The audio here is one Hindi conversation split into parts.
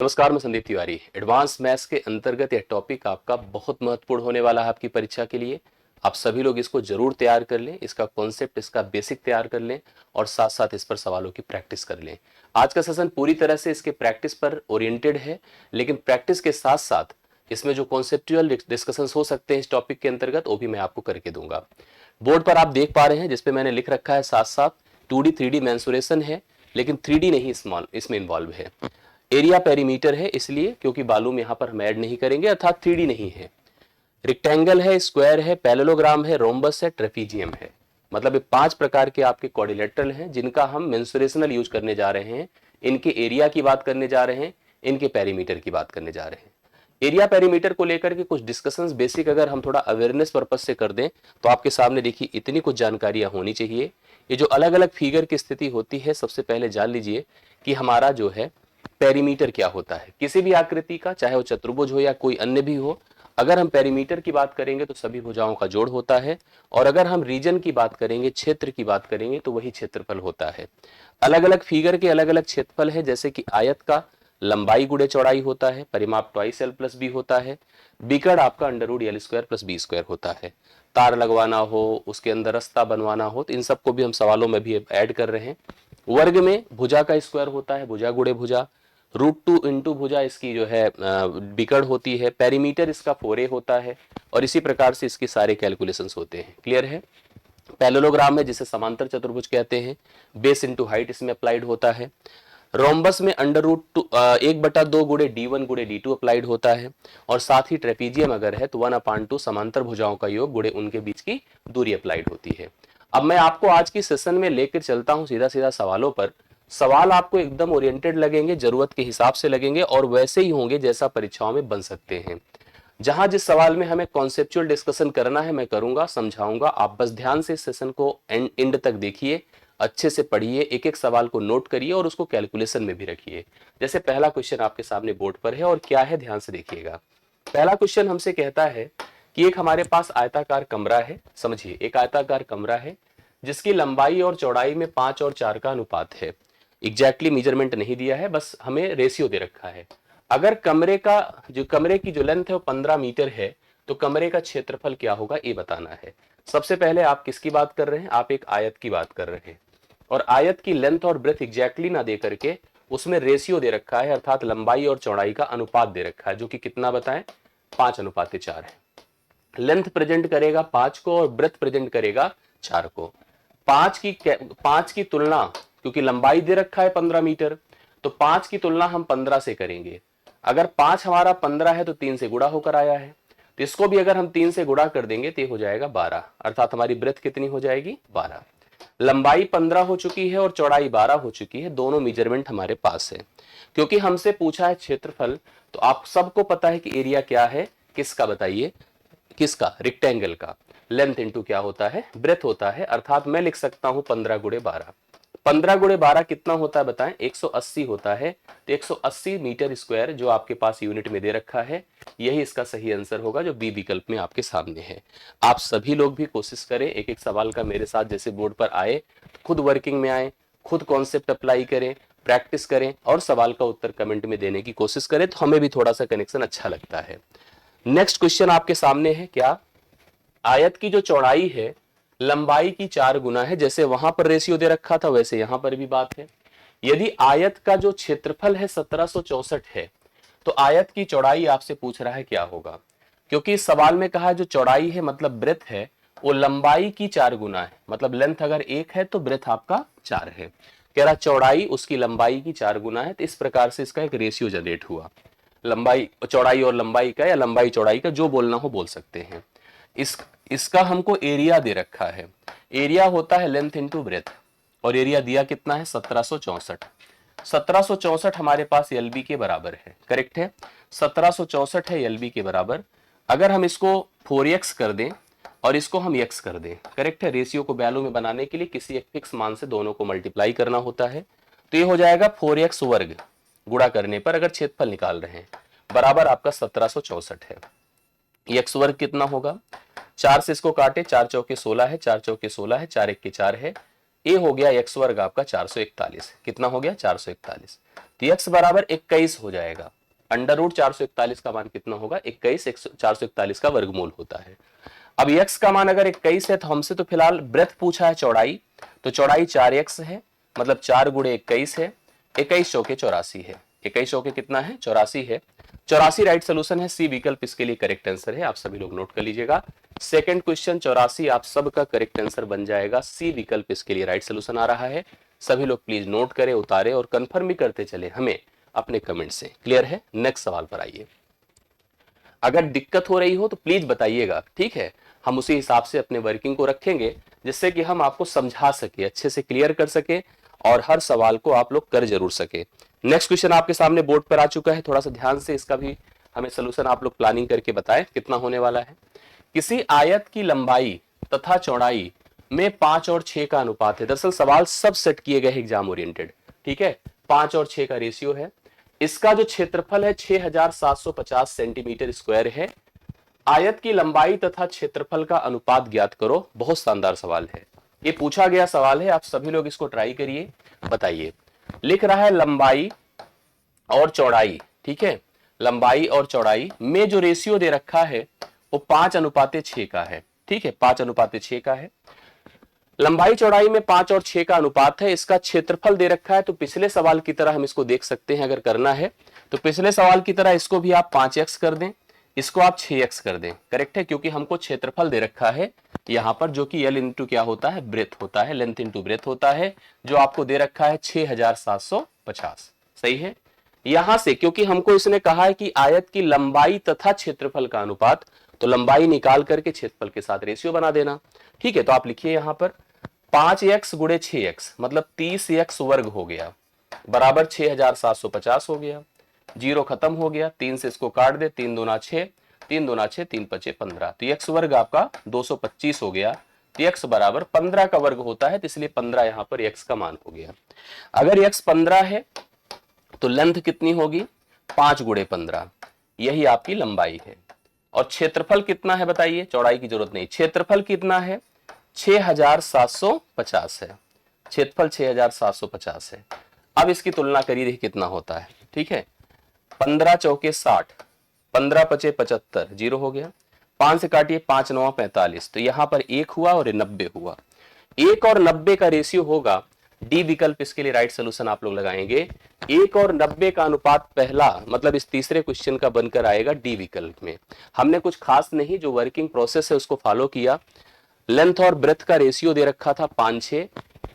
नमस्कार, मैं संदीप तिवारी। एडवांस मैथ्स के अंतर्गत यह टॉपिक आपका बहुत महत्वपूर्ण होने वाला है आपकी परीक्षा के लिए। आप सभी लोग इसको जरूर तैयार कर लें, इसका कॉन्सेप्ट, इसका बेसिक तैयार कर लें और साथ साथ इस पर सवालों की प्रैक्टिस कर लें। आज का सेशन पूरी तरह से इसके प्रैक्टिस पर ओरिएंटेड है, लेकिन प्रैक्टिस के साथ साथ इसमें जो कॉन्सेप्चुअल डिस्कशंस हो सकते हैं इस टॉपिक के अंतर्गत, वो भी मैं आपको करके दूंगा। बोर्ड पर आप देख पा रहे हैं जिसपे मैंने लिख रखा है साथ साथ 2D 3D मेंसुरेशन है, लेकिन 3D नहीं इसमें इन्वॉल्व है। एरिया पेरीमीटर है इसलिए क्योंकि बालूम यहां पर हम ऐड नहीं करेंगे, अर्थात 3D नहीं है। रेक्टेंगल है, स्क्वायर है, पैरेललोग्राम है, रोम्बस है, ट्रेपीजियम है। मतलब ये 5 प्रकार के आपके क्वाड्रिलेटरल हैं जिनका हम मेंसुरेशनल यूज करने जा रहे हैं। इनके एरिया की बात करने जा रहे हैं, इनके पेरीमीटर की बात करने जा रहे हैं। एरिया पेरीमीटर को लेकर के कुछ डिस्कशंस बेसिक अगर हम थोड़ा अवेयरनेस पर्पस से कर दें तो आपके सामने देखिए इतनी कुछ जानकारियां होनी चाहिए। ये जो अलग अलग फिगर की स्थिति होती है, सबसे पहले जान लीजिए कि हमारा जो है पेरीमीटर क्या होता है किसी भी आकृति का, चाहे वो चतुर्भुज हो या कोई अन्य भी हो। अगर हम पेरीमीटर की बात करेंगे तो सभी भुजाओं का जोड़ होता है, और अगर हम रीजन की बात करेंगे, क्षेत्र की बात करेंगे, तो वही क्षेत्रफल होता है। अलग अलग फिगर के अलग अलग क्षेत्रफल है, जैसे कि आयत का लंबाई गुणे चौड़ाई होता है, परिमाप ट्वाइस एल प्लस बी होता है। बिकड़ आपका under root L square plus B square होता है। तार लगवाना हो, उसके अंदर रास्ता बनवाना हो, तो इन सबको भी हम सवालों में भी ऐड कर रहे हैं। वर्ग में भुजा का स्क्वायर होता है, भुजा गुणे भुजा। √2 इंटू भुजा इसकी जो है बिकड़ होती है। पेरीमीटर इसका 4a होता है, और इसी प्रकार से इसके सारे कैलकुलेशंस होते हैं। क्लियर है। पैरेललोग्राम है जिसे समांतर चतुर्भुज कहते हैं, बेस इंटू हाइट इसमें अप्लाइड होता है। रोम्बस में अंडर रूट 1/2 गुणे d1 गुणे d2 अप्लाइड होता है, और साथ ही ट्रेपीजियम अगर है तो 1/2 समांतर भुजाओं का योग गुणे उनके बीच की दूरी अप्लाइड होती है। अब मैं आपको आज की सेशन में लेकर चलता हूं सीधा सीधा सवालों पर। सवाल आपको एकदम ओरिएंटेड लगेंगे, जरूरत के हिसाब से लगेंगे, और वैसे ही होंगे जैसा परीक्षाओं में बन सकते हैं। जहां जिस सवाल में हमें कॉन्सेप्चुअल डिस्कशन करना है मैं करूंगा, समझाऊंगा। आप बस ध्यान से इस सेशन को एंड तक देखिए, अच्छे से पढ़िए, एक एक सवाल को नोट करिए और उसको कैलकुलेशन में भी रखिए। जैसे पहला क्वेश्चन आपके सामने बोर्ड पर है, और क्या है ध्यान से देखिएगा। पहला क्वेश्चन हमसे कहता है कि एक हमारे पास आयताकार कमरा है। समझिए, एक आयताकार कमरा है जिसकी लंबाई और चौड़ाई में 5 और 4 का अनुपात है। एग्जैक्टली मेजरमेंट नहीं दिया है, बस हमें रेशियो दे रखा है। अगर कमरे की जो लेंथ है वो 15 मीटर है, तो कमरे का क्षेत्रफल क्या होगा ये बताना है। सबसे पहले आप किसकी बात कर रहे हैं? आप एक आयत की बात कर रहे हैं, और आयत की लेंथ और ब्रेथ एग्जैक्टली ना दे करके उसमें रेशियो दे रखा है, अर्थात लंबाई और चौड़ाई का अनुपात दे रखा है, जो कि कितना बताएं? 5:4 है। लेंथ प्रेजेंट करेगा 5 को और ब्रेथ प्रेजेंट करेगा 4 को। 5 की तुलना, क्योंकि लंबाई दे रखा है 15 मीटर, तो 5 की तुलना हम 15 से करेंगे। अगर 5 हमारा 15 है तो 3 से गुणा होकर आया है, तो इसको भी अगर हम 3 से गुणा कर देंगे तो ये हो जाएगा 12, अर्थात हमारी ब्रेथ कितनी हो जाएगी? 12। लंबाई 15 हो चुकी है और चौड़ाई 12 हो चुकी है, दोनों मेजरमेंट हमारे पास है। क्योंकि हमसे पूछा है क्षेत्रफल, तो आप सबको पता है कि एरिया क्या है। किसका बताइए? किसका? रेक्टेंगल का। लेंथ इंटू क्या होता है? ब्रेथ होता है, अर्थात मैं लिख सकता हूं 15 × 12। 15 × 12 कितना होता है बताएं? 180 होता है। तो 180 मीटर स्क्वायर जो आपके पास यूनिट में दे रखा है, यही इसका सही आंसर होगा, जो बी विकल्प में आपके सामने है। आप सभी लोग भी कोशिश करें, एक एक सवाल का मेरे साथ जैसे बोर्ड पर आए, खुद वर्किंग में आए, खुद कॉन्सेप्ट अप्लाई करें, प्रैक्टिस करें, और सवाल का उत्तर कमेंट में देने की कोशिश करें, तो हमें भी थोड़ा सा कनेक्शन अच्छा लगता है। नेक्स्ट क्वेश्चन आपके सामने है, क्या? आयत की जो चौड़ाई है लंबाई की 4 गुना है। जैसे वहां पर रेशियो दे रखा था, वैसे यहां पर भी बात है। यदि आयत का जो क्षेत्रफल है 1764 है, तो आयत की चौड़ाई आपसे पूछ रहा है क्या होगा। क्योंकि इस सवाल में कहा है जो चौड़ाई है मतलब ब्रेथ है, वो लंबाई की 4 गुना है। मतलब लेंथ अगर 1 है तो ब्रेथ आपका 4 है। कह रहा चौड़ाई उसकी लंबाई की 4 गुना है, तो इस प्रकार से इसका एक रेशियो जनरेट हुआ। लंबाई चौड़ाई और लंबाई का, या लंबाई चौड़ाई का, जो बोलना हो बोल सकते हैं। इस इसका हमको एरिया दे रखा है। एरिया होता है लेंथ इंटू ब्रेथ, और एरिया दिया कितना है? 1764। 1764 हमारे पास एलबी के बराबर है। करेक्ट है, 1764 है एलबी के बराबर। अगर हम इसको 4x कर दें और इसको हम x कर दें, करेक्ट है, रेशियो को वैल्यू में बनाने के लिए किसी एक फिक्स मान से दोनों को मल्टीप्लाई करना होता है। तो ये हो जाएगा 4x वर्ग, गुणा करने पर अगर क्षेत्रफल निकाल रहे हैं, बराबर आपका 1764 है। एक्स वर्ग कितना होगा? 4 से इसको काटे, 4 चौके 16 है, 4 चौके 16 है, 4 1 के 4 है। ए हो गया एक्स वर्ग आपका 441। कितना हो गया? 441। तो x बराबर 21 हो जाएगा। अंडर रूट 441 का मान कितना होगा? 21, 441 का वर्गमूल होता है। अब x का मान अगर 21 है तो हमसे तो फिलहाल ब्रेथ पूछा है, चौड़ाई, तो चौड़ाई 4x है, मतलब 4 गुणे 21 है, 21 चौके 84 है। 21 चौके कितना है? 84 है। 84 राइट सोल्यूशन है, सी विकल्प इसके लिए करेक्ट आंसर है। आप सभी लोग नोट कर लीजिएगा। सेकंड क्वेश्चन 84 आप सबका करेक्ट आंसर बन जाएगा, सी विकल्प इसके लिए राइट सोल्यूशन आ रहा है। सभी लोग प्लीज नोट करें, उतारे और कंफर्म भी करते चले हमें अपने कमेंट से। क्लियर है? नेक्स्ट सवाल पर आइए। अगर दिक्कत हो रही हो तो प्लीज बताइएगा, ठीक है? हम उसी हिसाब से अपने वर्किंग को रखेंगे जिससे कि हम आपको समझा सके, अच्छे से क्लियर कर सके और हर सवाल को आप लोग कर जरूर सके। नेक्स्ट क्वेश्चन आपके सामने बोर्ड पर आ चुका है, थोड़ा सा ध्यान से इसका भी हमें सोल्यूशन आप लोग प्लानिंग करके बताएं कितना होने वाला है। किसी आयत की लंबाई तथा चौड़ाई में 5 और 6 का अनुपात है। दरअसल सवाल सब सेट किए गए एग्जाम ओरिएंटेड, ठीक है? 5 और 6 का रेशियो है। इसका जो क्षेत्रफल है 6750 सेंटीमीटर स्क्वायर है। आयत की लंबाई तथा क्षेत्रफल का अनुपात ज्ञात करो। बहुत शानदार सवाल है, ये पूछा गया सवाल है, आप सभी लोग इसको ट्राई करिए, बताइए। लिख रहा है लंबाई और चौड़ाई, ठीक है? लंबाई और चौड़ाई में जो रेशियो दे रखा है वो 5:6 का है, ठीक है? 5:6 का है। लंबाई चौड़ाई में 5 और 6 का अनुपात है। इसका क्षेत्रफल दे रखा है, तो पिछले सवाल की तरह हम इसको देख सकते हैं। अगर करना है तो पिछले सवाल की तरह इसको भी आप 5x कर दें, इसको आप 6x कर दें। करेक्ट है, क्योंकि हमको क्षेत्रफल दे रखा है यहां पर, जो कि L इंटू क्या होता है? ब्रेथ होता है, लेंथ इंटू ब्रेथ होता है, जो आपको दे रखा है 6750। सही है। यहां से क्योंकि हमको इसने कहा है कि आयत की लंबाई तथा क्षेत्रफल का अनुपात, तो लंबाई निकाल करके क्षेत्रफल के साथ रेशियो बना देना, ठीक है? तो आप लिखिए यहां पर 5x गुणे 6x मतलब 30x वर्ग हो गया, बराबर 6750 हो गया। जीरो खत्म हो गया, 3 से इसको काट दे, 3 दूना 6, 3 दूना 6, 3 पचे 15, तो x वर्ग आपका 225 हो गया। तो x बराबर 15 का वर्ग होता है, तो इसलिए 15 यहां पर x का मान हो गया। अगर x 15 है तो लेंथ कितनी होगी? 5 गुणे 15, यही आपकी लंबाई है। और क्षेत्रफल कितना है बताइए? चौड़ाई की जरूरत नहीं, क्षेत्रफल कितना है? 6750 है, क्षेत्रफल 6750 है। अब इसकी तुलना करिए, देखिए कितना होता है, ठीक है? 15 चौके 60, 15 पचे 75, जीरो हो गया। 5 से काटिए, 5 9 45, तो यहां पर 1 हुआ और 90 हुआ। 1 और 90 का रेशियो होगा, डी विकल्प इसके लिए राइट सोल्यूशन आप लोग लगाएंगे। 1 और 90 का अनुपात पहला, मतलब इस तीसरे क्वेश्चन का बनकर आएगा डी विकल्प में। हमने कुछ खास नहीं, जो वर्किंग प्रोसेस है उसको फॉलो किया। लेंथ और ब्रेथ का रेशियो दे रखा था 5-6,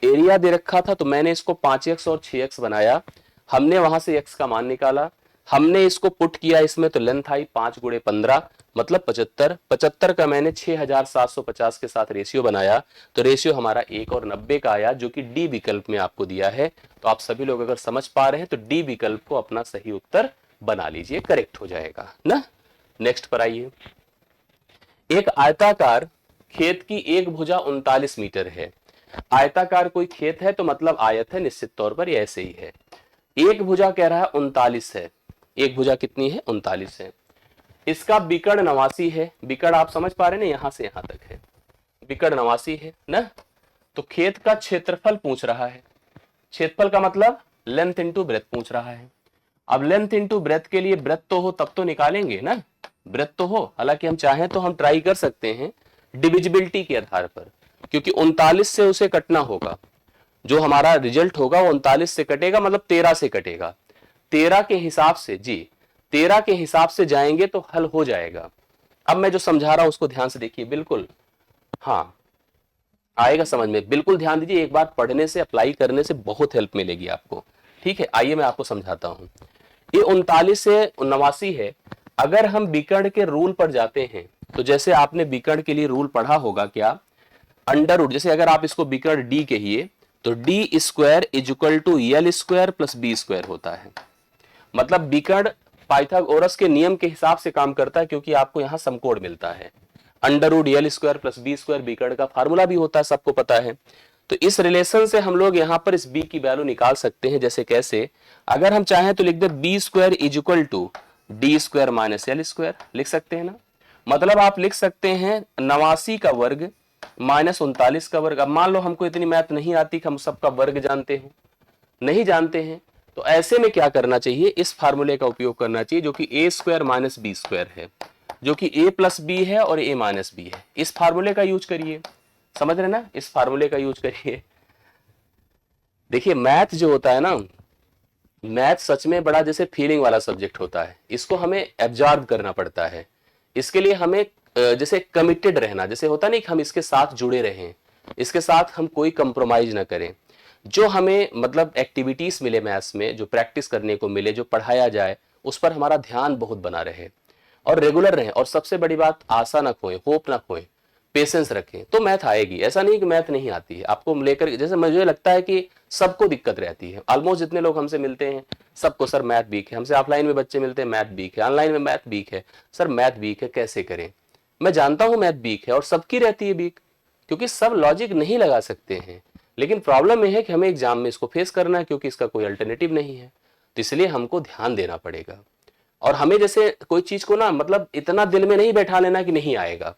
एरिया दे रखा था, तो मैंने इसको 5x और 6x बनाया। हमने वहां से x का मान निकाला, हमने इसको पुट किया इसमें, तो लेंथ आई 5 गुणे 15 मतलब 75। 75 का मैंने 6750 के साथ रेशियो बनाया, तो रेशियो हमारा 1 और 90 का आया, जो कि डी विकल्प में आपको दिया है। तो आप सभी लोग अगर समझ पा रहे हैं तो डी विकल्प को अपना सही उत्तर बना लीजिए, करेक्ट हो जाएगा ना। नेक्स्ट पर आइए। एक आयताकार खेत की एक भुजा 39 मीटर है। आयताकार कोई खेत है तो मतलब आयत है, निश्चित तौर पर ऐसे ही है। एक भुजा कह रहा है 39 है, एक भुजा कितनी है? 39 है। इसका विकर्ण 89 है। विकर्ण आप समझ पा रहे हैं ना, यहां से यहां तक है, विकर्ण 89 है ना। तो खेत का क्षेत्रफल पूछ रहा है। क्षेत्रफल का मतलब लेंथ इंटू ब्रेथ पूछ रहा है। अब लेंथ इंटू ब्रेथ के लिए ब्रेथ तो हो तब तो निकालेंगे ना, ब्रेथ तो हो। हालांकि हम चाहें तो हम ट्राई कर सकते हैं डिविजिबिलिटी के आधार पर, क्योंकि 39 से उसे कटना होगा। जो हमारा रिजल्ट होगा वो 39 से कटेगा, मतलब 13 से कटेगा। 13 के हिसाब से, जी 13 के हिसाब से जाएंगे तो हल हो जाएगा। अब मैं जो समझा रहा हूं उसको ध्यान से देखिए, बिल्कुल हाँ आएगा समझ में, बिल्कुल ध्यान दीजिए। एक बार पढ़ने से, अप्लाई करने से बहुत हेल्प मिलेगी आपको, ठीक है? आइए मैं आपको समझाता हूं। ये 39 से 89 है। अगर हम विकर्ण के रूल पर जाते हैं तो जैसे आपने विकर्ण के लिए रूल पढ़ा होगा क्या, अंडर रूट, जैसे अगर आप इसको विकर्ण डी कहिए तो D square is equal to L square plus B square होता है। मतलब विकर्ण पाइथागोरस के नियम के हिसाब से काम करता है, क्योंकि आपको यहां समकोण मिलता है। Under root L square plus B square विकर्ण का फार्मूला भी होता है, सबको पता है। तो इस रिलेशन से हम लोग यहां पर इस बी की वैल्यू निकाल सकते हैं। जैसे कैसे, अगर हम चाहें तो लिख दे B square is equal to D square minus L square, लिख सकते हैं ना। मतलब आप लिख सकते हैं 89 का वर्ग माइनस 39 का वर्ग। अब मान लो हमको इतनी मैथ नहीं आती कि हम सबका वर्ग जानते हो, नहीं जानते हैं, तो ऐसे में क्या करना चाहिए, इस फार्मूले का उपयोग करना चाहिए जो कि ए स्क्वायर माइनस बी स्क्वायर है, जो कि ए प्लस बी है और ए माइनस बी है। इस फार्मूले का यूज करिए, समझ रहे ना, इस फार्मूले का यूज करिए। देखिए मैथ जो होता है ना, मैथ सच में बड़ा जैसे फीलिंग वाला सब्जेक्ट होता है, इसको हमें एब्जॉर्ब करना पड़ता है। इसके लिए हमें जैसे कमिटेड रहना, जैसे होता नहीं कि हम इसके साथ जुड़े रहें, इसके साथ हम कोई कंप्रोमाइज ना करें। जो हमें मतलब एक्टिविटीज मिले मैथ्स में, जो प्रैक्टिस करने को मिले, जो पढ़ाया जाए, उस पर हमारा ध्यान बहुत बना रहे और रेगुलर रहें। और सबसे बड़ी बात, आशा ना खोएं, होप ना खोएं, पेशेंस रखें, तो मैथ आएगी। ऐसा नहीं कि मैथ नहीं आती है आपको लेकर, जैसे मुझे लगता है कि सबको दिक्कत रहती है, ऑलमोस्ट जितने लोग हमसे मिलते हैं सबको सर मैथ वीक है। हमसे ऑफलाइन में बच्चे मिलते हैं, मैथ वीक है, ऑनलाइन में मैथ वीक है, सर मैथ वीक है कैसे करें। मैं जानता हूं मैथ वीक है और सबकी रहती है वीक, क्योंकि सब लॉजिक नहीं लगा सकते हैं। लेकिन प्रॉब्लम यह है कि हमें एग्जाम में इसको फेस करना है, क्योंकि इसका कोई अल्टरनेटिव नहीं है। तो इसलिए हमको ध्यान देना पड़ेगा और हमें जैसे कोई चीज को ना मतलब इतना दिल में नहीं बैठा लेना कि नहीं आएगा।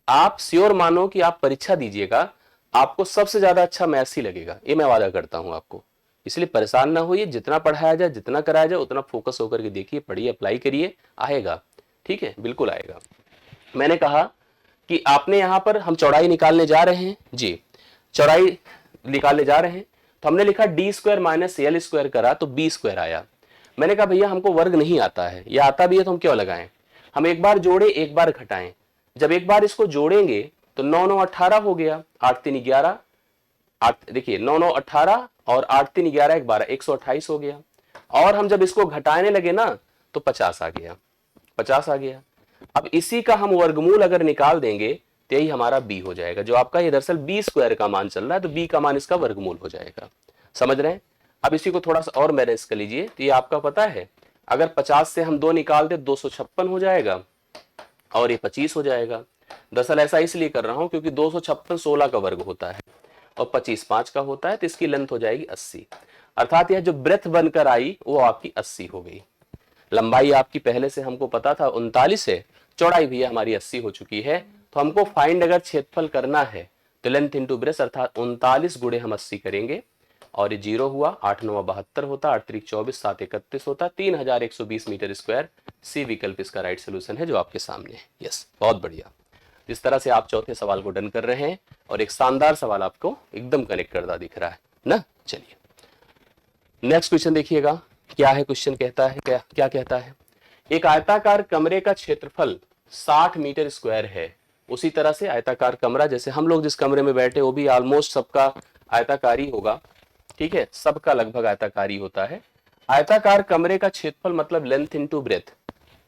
आप श्योर मानो कि आप परीक्षा दीजिएगा, आपको सबसे ज्यादा अच्छा मैथ्स ही लगेगा, ये मैं वादा करता हूं आपको। इसलिए परेशान ना होइए, जितना पढ़ाया जाए, जितना कराया जाए, उतना फोकस होकर के देखिए, पढ़िए, अप्लाई करिए, आएगा। ठीक है, बिल्कुल आएगा। मैंने कहा कि आपने यहां पर हम चौड़ाई निकालने जा रहे हैं जी, चौड़ाई निकालने जा रहे हैं, तो हमने लिखा D square minus L square करा तो बी स्क्वायर आया। मैंने कहा भैया हमको वर्ग नहीं आता है, या आता भी है तो हम क्यों लगाएं, हम एक बार जोड़े एक बार घटाएं। जब एक बार इसको जोड़ेंगे तो 9 9 18 हो गया, 8 3 11, 8 देखिए 9 9 18 और 8 3 11 1 12, 128 हो गया। और हम जब इसको घटाने लगे ना तो 50 आ गया, 50 आ गया। अब इसी का हम वर्गमूल अगर निकाल देंगे तो यही हमारा b हो जाएगा, जो आपका ये दरअसल b स्क्वायर का मान चल रहा है, तो b का मान इसका वर्गमूल हो जाएगा। समझ रहे हैं। अब इसी को थोड़ा सा और मैनेज कर लीजिए, तो ये आपका पता है अगर 50 से हम 2 निकाल दे 256 हो जाएगा और ये 25 हो जाएगा। दरअसल ऐसा इसलिए कर रहा हूं क्योंकि 256 16 का वर्ग होता है और 25 5 का होता है, तो इसकी लेंथ हो जाएगी 80। अर्थात यह जो ब्रेथ बनकर आई वो आपकी 80 हो गई। लंबाई आपकी पहले से हमको पता था 39 है, चौड़ाई भी हमारी 80 हो चुकी है। तो हमको फाइंड अगर क्षेत्रफल करना है तो लेंथ इंटू ब्रेथ, अर्थात 39 गुणे हम 80 करेंगे और ये 0 हुआ, 8 9 72 होता, 8 3 24, 7 31 होता, 3120 मीटर स्क्वायर। सी विकल्प इसका राइट सोल्यूशन है जो आपके सामने है। यस, बहुत बढ़िया। जिस तरह से आप चौथे सवाल को डन कर रहे हैं और एक शानदार सवाल आपको एकदम कनेक्ट करता दिख रहा है ना। चलिए नेक्स्ट क्वेश्चन देखिएगा, क्या है क्वेश्चन, कहता है क्या कहता है, एक आयताकार कमरे का क्षेत्रफल 60 मीटर स्क्वायर है। उसी तरह से आयताकार कमरा, जैसे हम लोग जिस कमरे में बैठे वो भी ऑलमोस्ट सबका आयताकारी होगा, ठीक है, सबका लगभग आयताकारी होता है। आयताकार कमरे का क्षेत्रफल मतलब लेंथ इनटू ब्रेथ,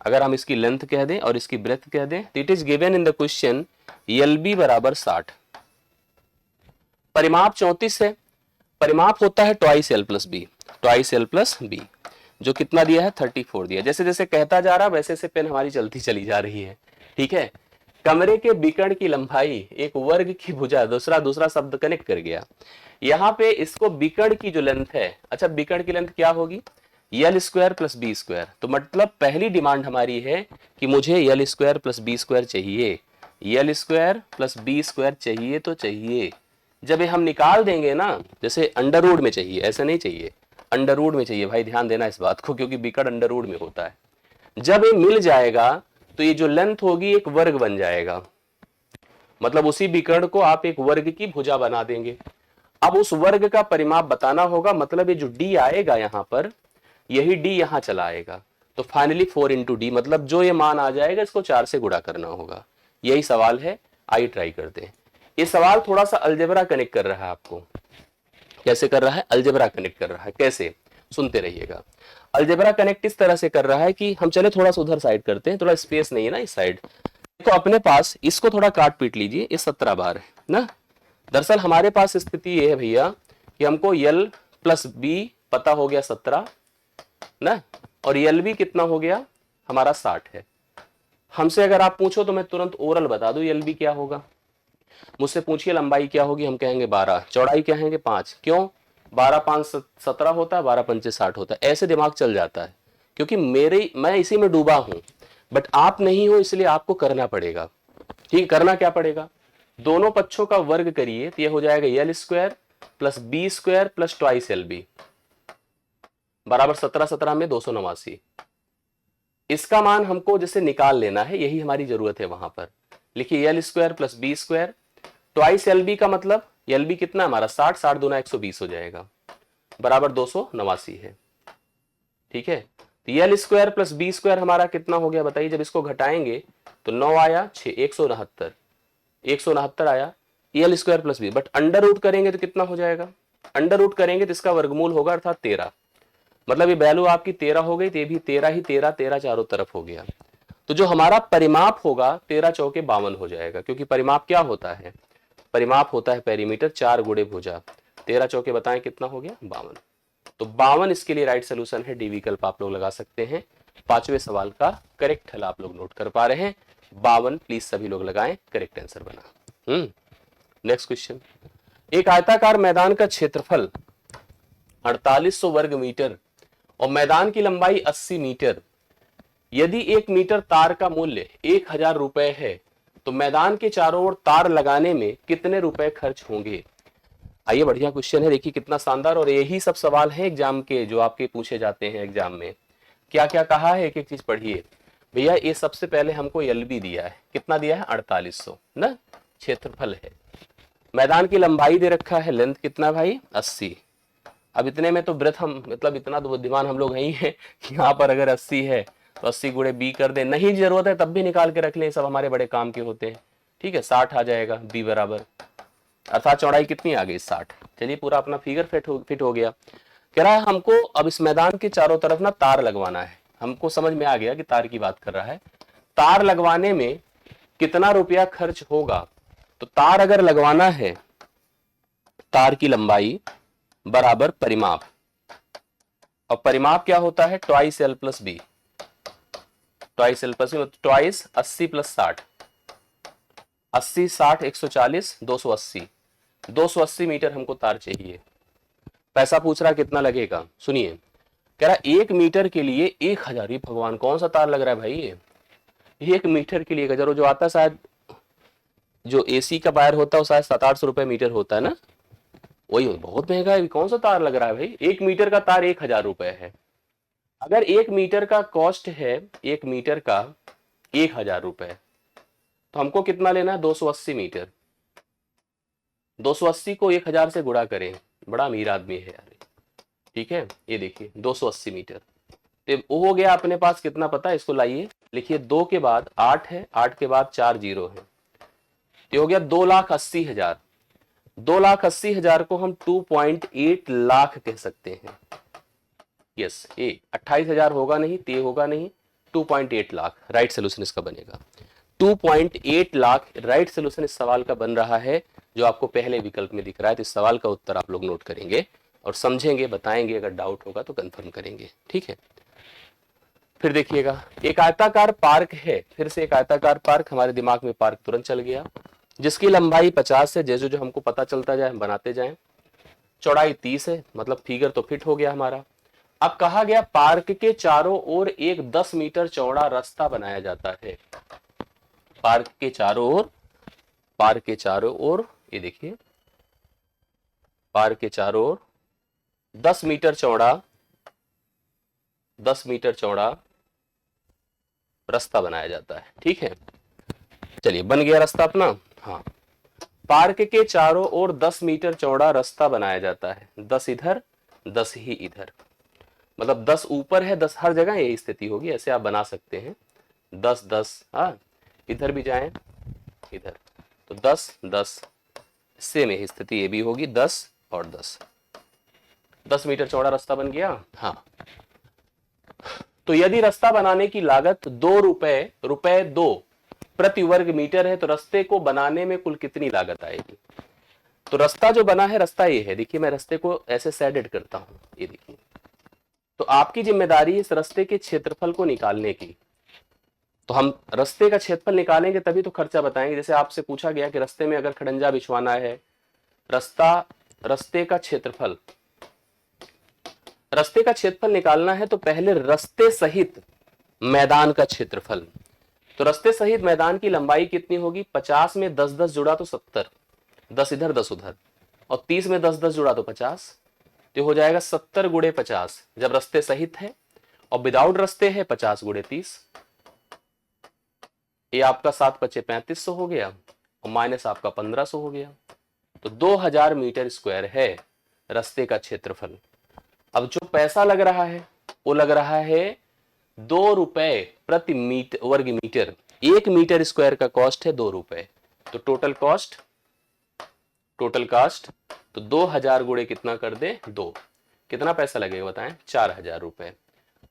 अगर हम इसकी लेंथ कह दें और इसकी ब्रेथ कह दें, it is given in the question LB बराबर 60, परिमाप 34 है, परिमाप होता है twice L plus B, twice L plus B, जो कितना दिया है 34 दिया। जैसे जैसे कहता जा रहा वैसे से पेन हमारी चलती चली जा रही है। ठीक है, कमरे के विकर्ण की लंबाई एक वर्ग की भुजा, दूसरा शब्द कनेक्ट कर गया यहाँ पे। इसको विकर्ण की जो लेंथ है, अच्छा विकर्ण की लेंथ क्या होगी, L square plus B square. तो मतलब पहली डिमांड हमारी है कि मुझे L square plus B square चाहिए, L square plus B square चाहिए तो चाहिए। जब ये हम निकाल देंगे ना, जैसे अंडर रूट में चाहिए, ऐसे नहीं चाहिए, अंडर रूट में चाहिए, भाई ध्यान देना इस बात को, क्योंकि विकर्ण अंडर रूट में होता है। जब ये मिल जाएगा तो ये जो लेंथ होगी एक वर्ग बन जाएगा, मतलब उसी विकर्ण को आप एक वर्ग की भुजा बना देंगे। अब उस वर्ग का परिमाप बताना होगा, मतलब ये जो d आएगा यहां पर, यही d यहां चला आएगा, तो फाइनली 4 इंटू डी, मतलब जो ये मान आ जाएगा इसको 4 से गुणा करना होगा। यही सवाल है, आइए ट्राई करते हैं। ये सवाल थोड़ा सा अलजेब्रा कनेक्ट कर रहा है आपको। कैसे कर रहा है, अलजेब्रा कनेक्ट कर रहा है, कैसे, सुनते रहिएगा। अलजेब्रा कनेक्ट इस तरह से कर रहा है कि हम चले थोड़ा सा उधर साइड करते हैं, थोड़ा स्पेस नहीं है ना इस साइड, तो अपने पास इसको थोड़ा काट पीट लीजिए, ये 17 बार है ना। दरअसल हमारे पास स्थिति ये है भैया कि हमको L प्लस बी पता हो गया 17 ना, और LB कितना हो गया हमारा 60 है। हमसे अगर आप पूछो तो मैं तुरंत ओरल बता दूं LB क्या होगा। मुझसे पूछिए लंबाई क्या होगी, हम कहेंगे 12, चौड़ाई क्या कहेंगे 5, क्यों, 12 5 17 होता है, 12 5 60 होता है, ऐसे दिमाग चल जाता है, क्योंकि मैं इसी में डूबा हूं। बट आप नहीं हो, इसलिए आपको करना पड़ेगा। ठीक, करना क्या पड़ेगा, दोनों पक्षों का वर्ग करिए तो यह हो जाएगा L square plus B square plus twice L B. बराबर 17 17 में 289। इसका मान हमको जैसे निकाल लेना है, यही हमारी जरूरत है वहां पर। लिखिए L square plus B square, twice L B का मतलब एल बी कितना हमारा 60, 60 दूना 120 हो जाएगा, बराबर 289 है। ठीक है, तो L square plus B square हमारा कितना हो गया बताइए, जब इसको घटाएंगे तो 9 आया 6, 169, 169 आया L square plus B. But under root करेंगे तो कितना हो जाएगा, अंडर रूट करेंगे तो इसका वर्गमूल होगा अर्थात 13, मतलब ये वैल्यू आपकी 13 हो गई, तो ये भी 13 ही 13 13 चारों तरफ हो गया। तो जो हमारा परिमाप होगा 13 चौके 52 हो जाएगा, क्योंकि परिमाप क्या होता है, परिमाप होता है पेरीमीटर 4 गुणे भुजा, 13 चौके बताएं कितना हो गया 52। तो 52 इसके लिए राइट सोल्यूशन है, डी विकल्प आप लोग लगा सकते हैं। पांचवें सवाल का करेक्ट हल आप लोग नोट कर पा रहे हैं, 52 प्लीज सभी लोग लगाएं, करेक्ट आंसर बना। नेक्स्ट क्वेश्चन, एक आयताकार मैदान का क्षेत्रफल 4800 वर्ग मीटर और मैदान की लंबाई 80 मीटर, यदि 1 मीटर तार का मूल्य 1000 रुपए है तो मैदान के चारों ओर तार लगाने में कितने रुपए खर्च होंगे। आइए बढ़िया क्वेश्चन है, देखिए कितना शानदार, और यही सब सवाल है एग्जाम के जो आपके पूछे जाते हैं एग्जाम में। क्या क्या कहा है, एक एक चीज पढ़िए भैया। ये सबसे पहले हमको एलबी दिया है, कितना दिया है 4800 ना, क्षेत्रफल है। मैदान की लंबाई दे रखा है, लेंथ कितना भाई 80। अब इतने में तो ब्रेथ हम मतलब इतना तो बुद्धिमान हम लोग नहीं है कि यहाँ पर अगर 80 है तो 80 गुणे बी कर दे, नहीं जरूरत है तब भी निकाल के रख ले, सब हमारे बड़े काम के होते हैं। ठीक है, 60 आ जाएगा बी बराबर, अर्थात चौड़ाई कितनी आ गई 60। चलिए पूरा अपना फिगर फिट हो गया। कह रहा है हमको अब इस मैदान के चारों तरफ ना तार लगवाना है, हमको समझ में आ गया कि तार की बात कर रहा है। तार लगवाने में कितना रुपया खर्च होगा, तो तार अगर लगवाना है, तार की लंबाई बराबर परिमाप, और परिमाप क्या होता है twice L plus B, twice L plus B, twice 80 plus 60, 80 60 140 280, 280 metre हमको तार चाहिए। पैसा पूछ रहा कितना लगेगा, सुनिए कह रहा 1 मीटर के लिए 1000। ये भगवान कौन सा तार लग रहा है भाई, ये 1 मीटर के लिए 1000, जो आता है शायद जो एसी का वायर होता है वो शायद 700-800 रुपए मीटर होता है ना, वही बहुत महंगा है, कौन सा तार लग रहा है भाई। 1 मीटर का तार 1000 रुपए है। अगर 1 मीटर का कॉस्ट है, 1 मीटर का 1000 रुपए, तो हमको कितना लेना है 280 मीटर। 280 को 1000 से गुणा करें, बड़ा अमीर आदमी है यार। ठीक है, ये देखिए 280 मीटर, तो वो हो गया अपने पास कितना पता है, इसको लाइए लिखिए, 2 के बाद 8 है, 8 के बाद 4 जीरो है, तो हो गया 2,80,000। 2,80,000 को हम 2.8 लाख कह सकते हैं। यस, ये 28,000 होगा नहीं, ते होगा नहीं, 2.8 लाख राइट सोल्यूशन इसका बनेगा। 2.8 लाख राइट सोल्यूशन इस सवाल का बन रहा है, जो आपको पहले विकल्प में दिख रहा है। तो इस सवाल का उत्तर आप लोग नोट करेंगे और समझेंगे, बताएंगे, अगर डाउट होगा तो कंफर्म करेंगे। ठीक है, फिर देखिएगा, एक आयताकार पार्क है, फिर से एक आयताकार पार्क, हमारे दिमाग में पार्क तुरंत चल गया, जिसकी लंबाई 50 है, जैसे जो हमको पता चलता जाए हम बनाते जाएं। चौड़ाई 30 है, मतलब फिगर तो फिट हो गया हमारा। अब कहा गया पार्क के चारों ओर एक 10 मीटर चौड़ा रास्ता बनाया जाता है। पार्क के चारों ओर, पार्क के चारों ओर, ये देखिए पार्क के चारों ओर 10 मीटर चौड़ा, 10 मीटर चौड़ा रास्ता बनाया जाता है। ठीक है, चलिए बन गया रास्ता अपना। हाँ, पार्क के चारों ओर 10 मीटर चौड़ा रास्ता बनाया जाता है, 10 इधर 10 ही इधर, मतलब 10 ऊपर है 10 हर जगह, यही स्थिति होगी, ऐसे आप बना सकते हैं 10 10, हाँ इधर भी जाएं इधर, तो 10 10 सेम यही स्थिति ये भी होगी, 10 और 10, 10 मीटर चौड़ा रास्ता बन गया। हाँ, तो यदि रास्ता बनाने की लागत 2 रुपए 2 प्रति वर्ग मीटर है, तो रास्ते को बनाने में कुल कितनी लागत आएगी। तो रास्ता जो बना है, रास्ता ये है, देखिए मैं रास्ते को ऐसे सैडेड करता हूं, ये देखिए, तो आपकी जिम्मेदारी इस रास्ते के क्षेत्रफल को निकालने की। तो हम रास्ते का क्षेत्रफल निकालेंगे तभी तो खर्चा बताएंगे। जैसे आपसे पूछा गया कि रास्ते में अगर खड़ंजा बिछवाना है, रास्ते का क्षेत्रफल, रास्ते का क्षेत्रफल निकालना है तो पहले रास्ते सहित मैदान का क्षेत्रफल। तो रास्ते सहित मैदान की लंबाई कितनी होगी, 50 में 10 10 जुड़ा तो 70, 10 इधर 10 उधर, और 30 में 10 10 जुड़ा तो 50, तो हो जाएगा 70 गुणे 50 जब रास्ते सहित है, और विदाउट रास्ते है 50 गुणे 30। ये आपका 7 पचे 3500 हो गया, और माइनस आपका 1500 हो गया। तो 2000 मीटर स्क्वायर है रास्ते का क्षेत्रफल। अब जो पैसा लग रहा है वो लग रहा है 2 रुपए प्रति वर्ग मीटर। 1 मीटर स्क्वायर का कॉस्ट है 2 रुपए। तो टोटल कॉस्ट तो 2000 गुणे कितना कर दे 2, कितना पैसा लगेगा बताएं? 4000 रुपए।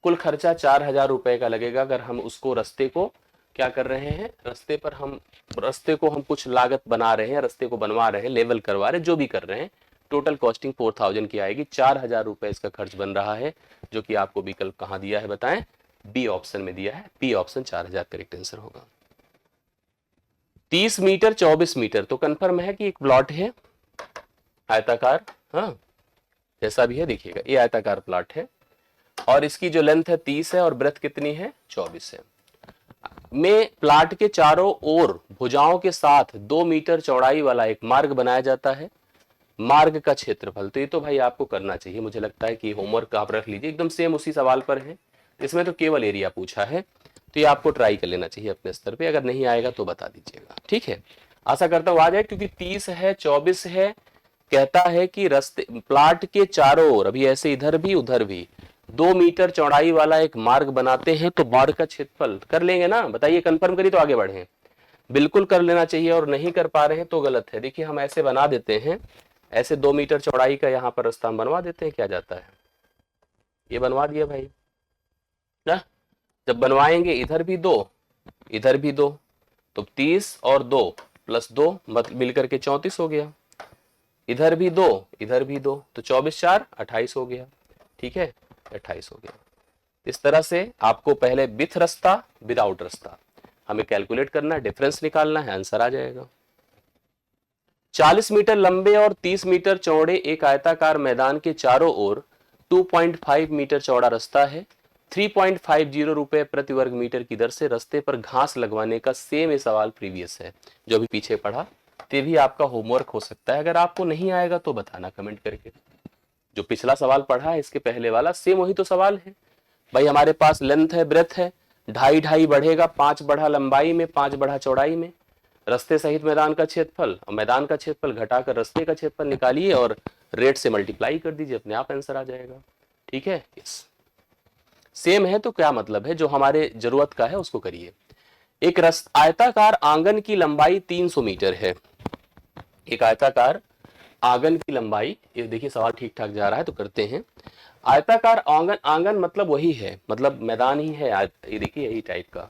कुल खर्चा 4000 रुपए का लगेगा। अगर हम उसको रास्ते को क्या कर रहे हैं, रास्ते को हम कुछ लागत बना रहे हैं, रास्ते को बनवा रहे हैं, लेवल करवा रहे हैं, जो भी कर रहे हैं, टोटल कॉस्टिंग 4000 की आएगी। 4000 रुपए इसका खर्च बन रहा है, जो कि आपको विकल्प कहां दिया है बताएं? बी ऑप्शन में दिया है। बी ऑप्शन 4000 करेक्ट आंसर होगा। 30 मीटर 24 मीटर तो कंफर्म है कि एक प्लॉट है आयताकार, हाँ जैसा भी है देखिएगा, ये आयताकार प्लॉट है और इसकी जो लेंथ है 30 है और ब्रेथ कितनी है 24 है। में प्लाट के चारों ओर भुजाओं के साथ 2 मीटर चौड़ाई वाला एक मार्ग बनाया जाता है। मार्ग का क्षेत्रफल, तो ये तो भाई आपको करना चाहिए, मुझे लगता है कि होमवर्क आप रख लीजिए, एकदम सेम उसी सवाल पर है। इसमें तो केवल एरिया पूछा है, तो ये आपको ट्राई कर लेना चाहिए अपने स्तर पे। अगर नहीं आएगा तो बता दीजिएगा, ठीक है। आशा करता हूं आ जाए, क्योंकि 30 है 24 है, कहता है कि रास्ते प्लाट के चारों ओर, अभी ऐसे इधर भी उधर भी 2 मीटर चौड़ाई वाला एक मार्ग बनाते हैं, तो मार्ग का क्षेत्रफल कर लेंगे ना, बताइए, कंफर्म करिए तो आगे बढ़े। बिल्कुल कर लेना चाहिए, और नहीं कर पा रहे हैं तो गलत है। देखिए हम ऐसे बना देते हैं, ऐसे 2 मीटर चौड़ाई का यहाँ पर रास्ता हम बनवा देते हैं, क्या जाता है, ये बनवा दिया भाई ना। जब बनवाएंगे इधर भी 2 इधर भी 2, तो 30 और 2 प्लस 2 मिलकर के 34 हो गया। इधर भी 2 इधर भी 2, तो 24 4 28 हो गया, ठीक है 28 हो गया। इस तरह से आपको पहले विथ रास्ता विदाउट रास्ता हमें कैलकुलेट करना है, डिफरेंस निकालना है, आंसर आ जाएगा। 40 मीटर लंबे और 30 मीटर चौड़े एक आयताकार मैदान के चारों ओर 2.5 मीटर चौड़ा रास्ता है। 3.50 रुपए प्रति वर्ग मीटर की दर से रास्ते पर घास लगवाने का सेम ये सवाल प्रीवियस है जो अभी पीछे पढ़ा, ते भी आपका होमवर्क हो सकता है। अगर आपको नहीं आएगा तो बताना कमेंट करके। जो पिछला सवाल पढ़ा है इसके पहले वाला सेम वही तो सवाल है भाई। हमारे पास लेंथ है ब्रेथ है, 2.5 बढ़ेगा, 5 बढ़ा लंबाई में, 5 बढ़ा चौड़ाई में, रास्ते सहित मैदान का क्षेत्रफल, और मैदान का क्षेत्रफल घटाकर रास्ते का क्षेत्रफल निकालिए और रेट से मल्टीप्लाई कर दीजिए, अपने आप आंसर आ जाएगा, ठीक है। यस सेम है तो क्या मतलब है, जो हमारे जरूरत का है उसको करिए। एक आयताकार आंगन की लंबाई 300 मीटर है। एक आयताकार आंगन की लंबाई, ये देखिए सवाल ठीक ठाक जा रहा है तो करते हैं। आयताकार आंगन, आंगन मतलब वही है, मतलब मैदान ही है, ये देखिए यही टाइप का।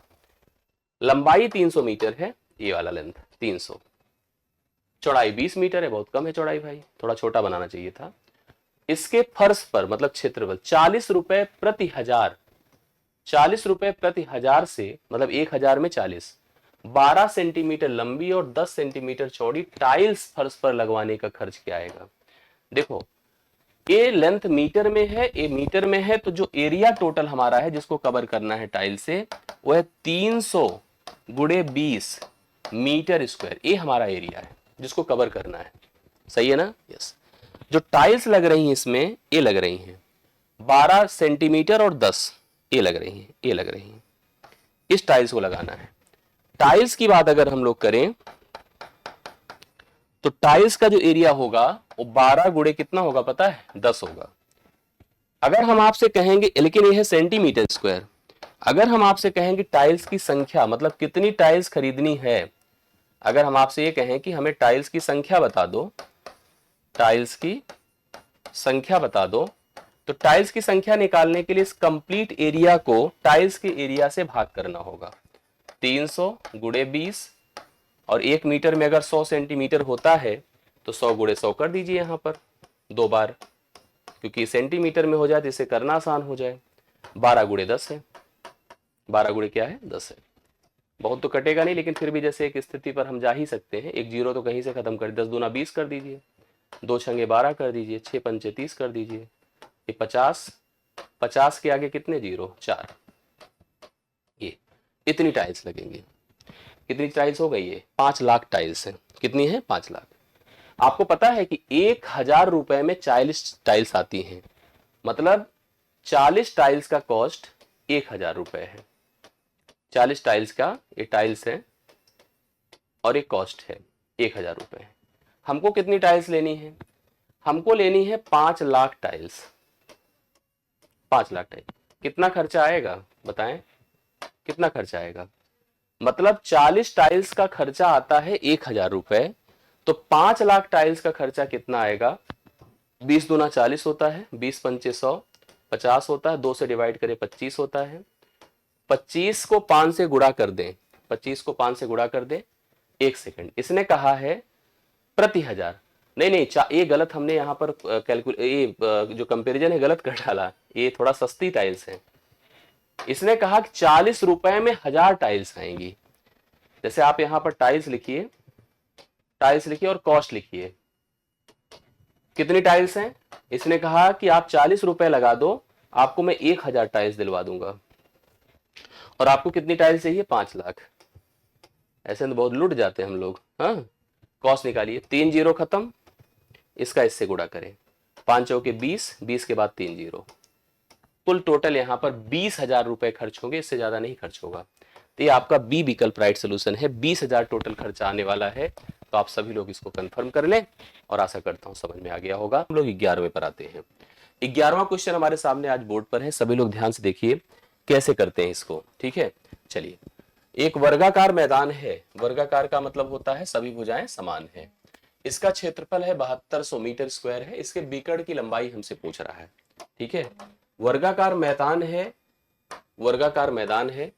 लंबाई 300 मीटर है, ये वाला लेंथ 300, चौड़ाई 20 मीटर है, बहुत कम है चौड़ाई भाई, थोड़ा छोटा बनाना चाहिए था। इसके फर्श पर मतलब क्षेत्रफल 40 रुपए प्रति हजार, 40 रुपए प्रति हजार से मतलब 1000 में 40, 12 सेंटीमीटर लंबी और 10 सेंटीमीटर चौड़ी टाइल्स फर्श पर लगवाने का खर्च क्या आएगा। देखो ये लेंथ मीटर में है, ये मीटर में है, तो जो एरिया टोटल हमारा है जिसको कवर करना है टाइल से, वो है 300 गुणे 20 मीटर स्क्वायर। ये हमारा एरिया है जिसको कवर करना है, सही है ना। यस जो टाइल्स लग रही हैं इसमें, ये लग रही हैं 12 सेंटीमीटर और 10, ये लग रही हैं, ये लग रही हैं, इस टाइल्स को लगाना है। टाइल्स की बात अगर हम लोग करें तो टाइल्स का जो एरिया होगा वो 12 गुणे कितना होगा पता है, 10 होगा। अगर हम आपसे कहेंगे, लेकिन ये है सेंटीमीटर स्क्वायर, अगर हम आपसे कहेंगे टाइल्स की संख्या मतलब कितनी टाइल्स खरीदनी है, अगर हम आपसे ये कहें कि हमें टाइल्स की संख्या बता दो, टाइल्स की संख्या बता दो, तो टाइल्स की संख्या निकालने के लिए इस कंप्लीट एरिया को टाइल्स के एरिया से भाग करना होगा। 300 गुणे 20, और 1 मीटर में अगर 100 सेंटीमीटर होता है तो 100 गुणे 100 कर दीजिए यहां पर 2 बार, क्योंकि सेंटीमीटर में हो जाए तो इसे करना आसान हो जाए। 12 गुणे 10 है, 12 गुणे क्या है 10 है। बहुत तो कटेगा नहीं, लेकिन फिर भी जैसे एक स्थिति पर हम जा ही सकते हैं, एक जीरो तो कहीं से खत्म कर, 10 दूना 20 कर दीजिए, 2 छंगे 12 कर दीजिए, 6 पंचे 30 कर दीजिए, ये 50, 50 के आगे कितने जीरो 4, ये इतनी टाइल्स लगेंगी। कितनी टाइल्स हो गई है 5 लाख टाइल्स है, कितनी है 5 लाख। आपको पता है कि 1,000 रुपए में 40 टाइल्स आती हैं, मतलब 40 टाइल्स का कॉस्ट 1,000 रुपए है। 40 टाइल्स का ये टाइल्स है और एक कॉस्ट है 1,000 रुपए। हमको कितनी टाइल्स लेनी है? हमको लेनी है 5 लाख टाइल्स। 5 लाख टाइल्स कितना खर्चा आएगा बताएं? कितना खर्चा आएगा? मतलब 40 टाइल्स का खर्चा आता है 1,000 रुपए, तो 5 लाख टाइल्स का खर्चा कितना आएगा? 20 दूना 40 होता है, 20 पंचे 100, 50 होता है, 2 से डिवाइड करें 25 होता है। 25 को 5 से गुणा कर दें, 25 को 5 से गुणा कर दें। एक सेकंड, इसने कहा है प्रति हजार। नहीं नहीं, ये गलत हमने यहाँ पर जो कंपैरिजन है गलत कर डाला। ये थोड़ा सस्ती टाइल्स है। इसने कहा कि 40 रुपए में 1000 टाइल्स आएंगी। जैसे आप यहाँ पर टाइल्स लिखिए, टाइल्स लिखिए और कॉस्ट लिखिए, कितनी टाइल्स हैं? इसने कहा कि आप 40 रुपए लगा दो, आपको मैं 1,000 टाइल्स दिलवा दूंगा। और आपको कितनी टाइल्स चाहिए? 5 लाख। ऐसे तो बहुत लुट जाते हैं हम लोग। हाँ, कॉस्ट निकालिए, 3 जीरो खत्म, इसका इससे गुणा करें, 5 चौके 20, 20 के बाद 3 जीरो, कुल टोटल यहाँ पर 20,000 रुपए खर्च होंगे, इससे ज्यादा नहीं खर्च होगा। तो ये आपका बी विकल्प राइट सोल्यूशन है। 20,000 टोटल खर्चा आने वाला है। तो आप सभी लोग इसको कंफर्म कर लें और आशा करता हूं समझ में आ गया होगा। हम लोग 11वें पर आते हैं। 11वां क्वेश्चन हमारे सामने आज बोर्ड पर है, सभी लोग ध्यान से देखिए कैसे करते हैं इसको। ठीक है, चलिए। एक वर्गाकार मैदान है, वर्गाकार का मतलब होता है सभी भुजाएं समान है। इसका क्षेत्रफल है 7200 मीटर स्क्वायर है। इसके बीकड़ की लंबाई हमसे पूछ रहा है। ठीक है, वर्गाकार मैदान है, वर्गाकार मैदान है,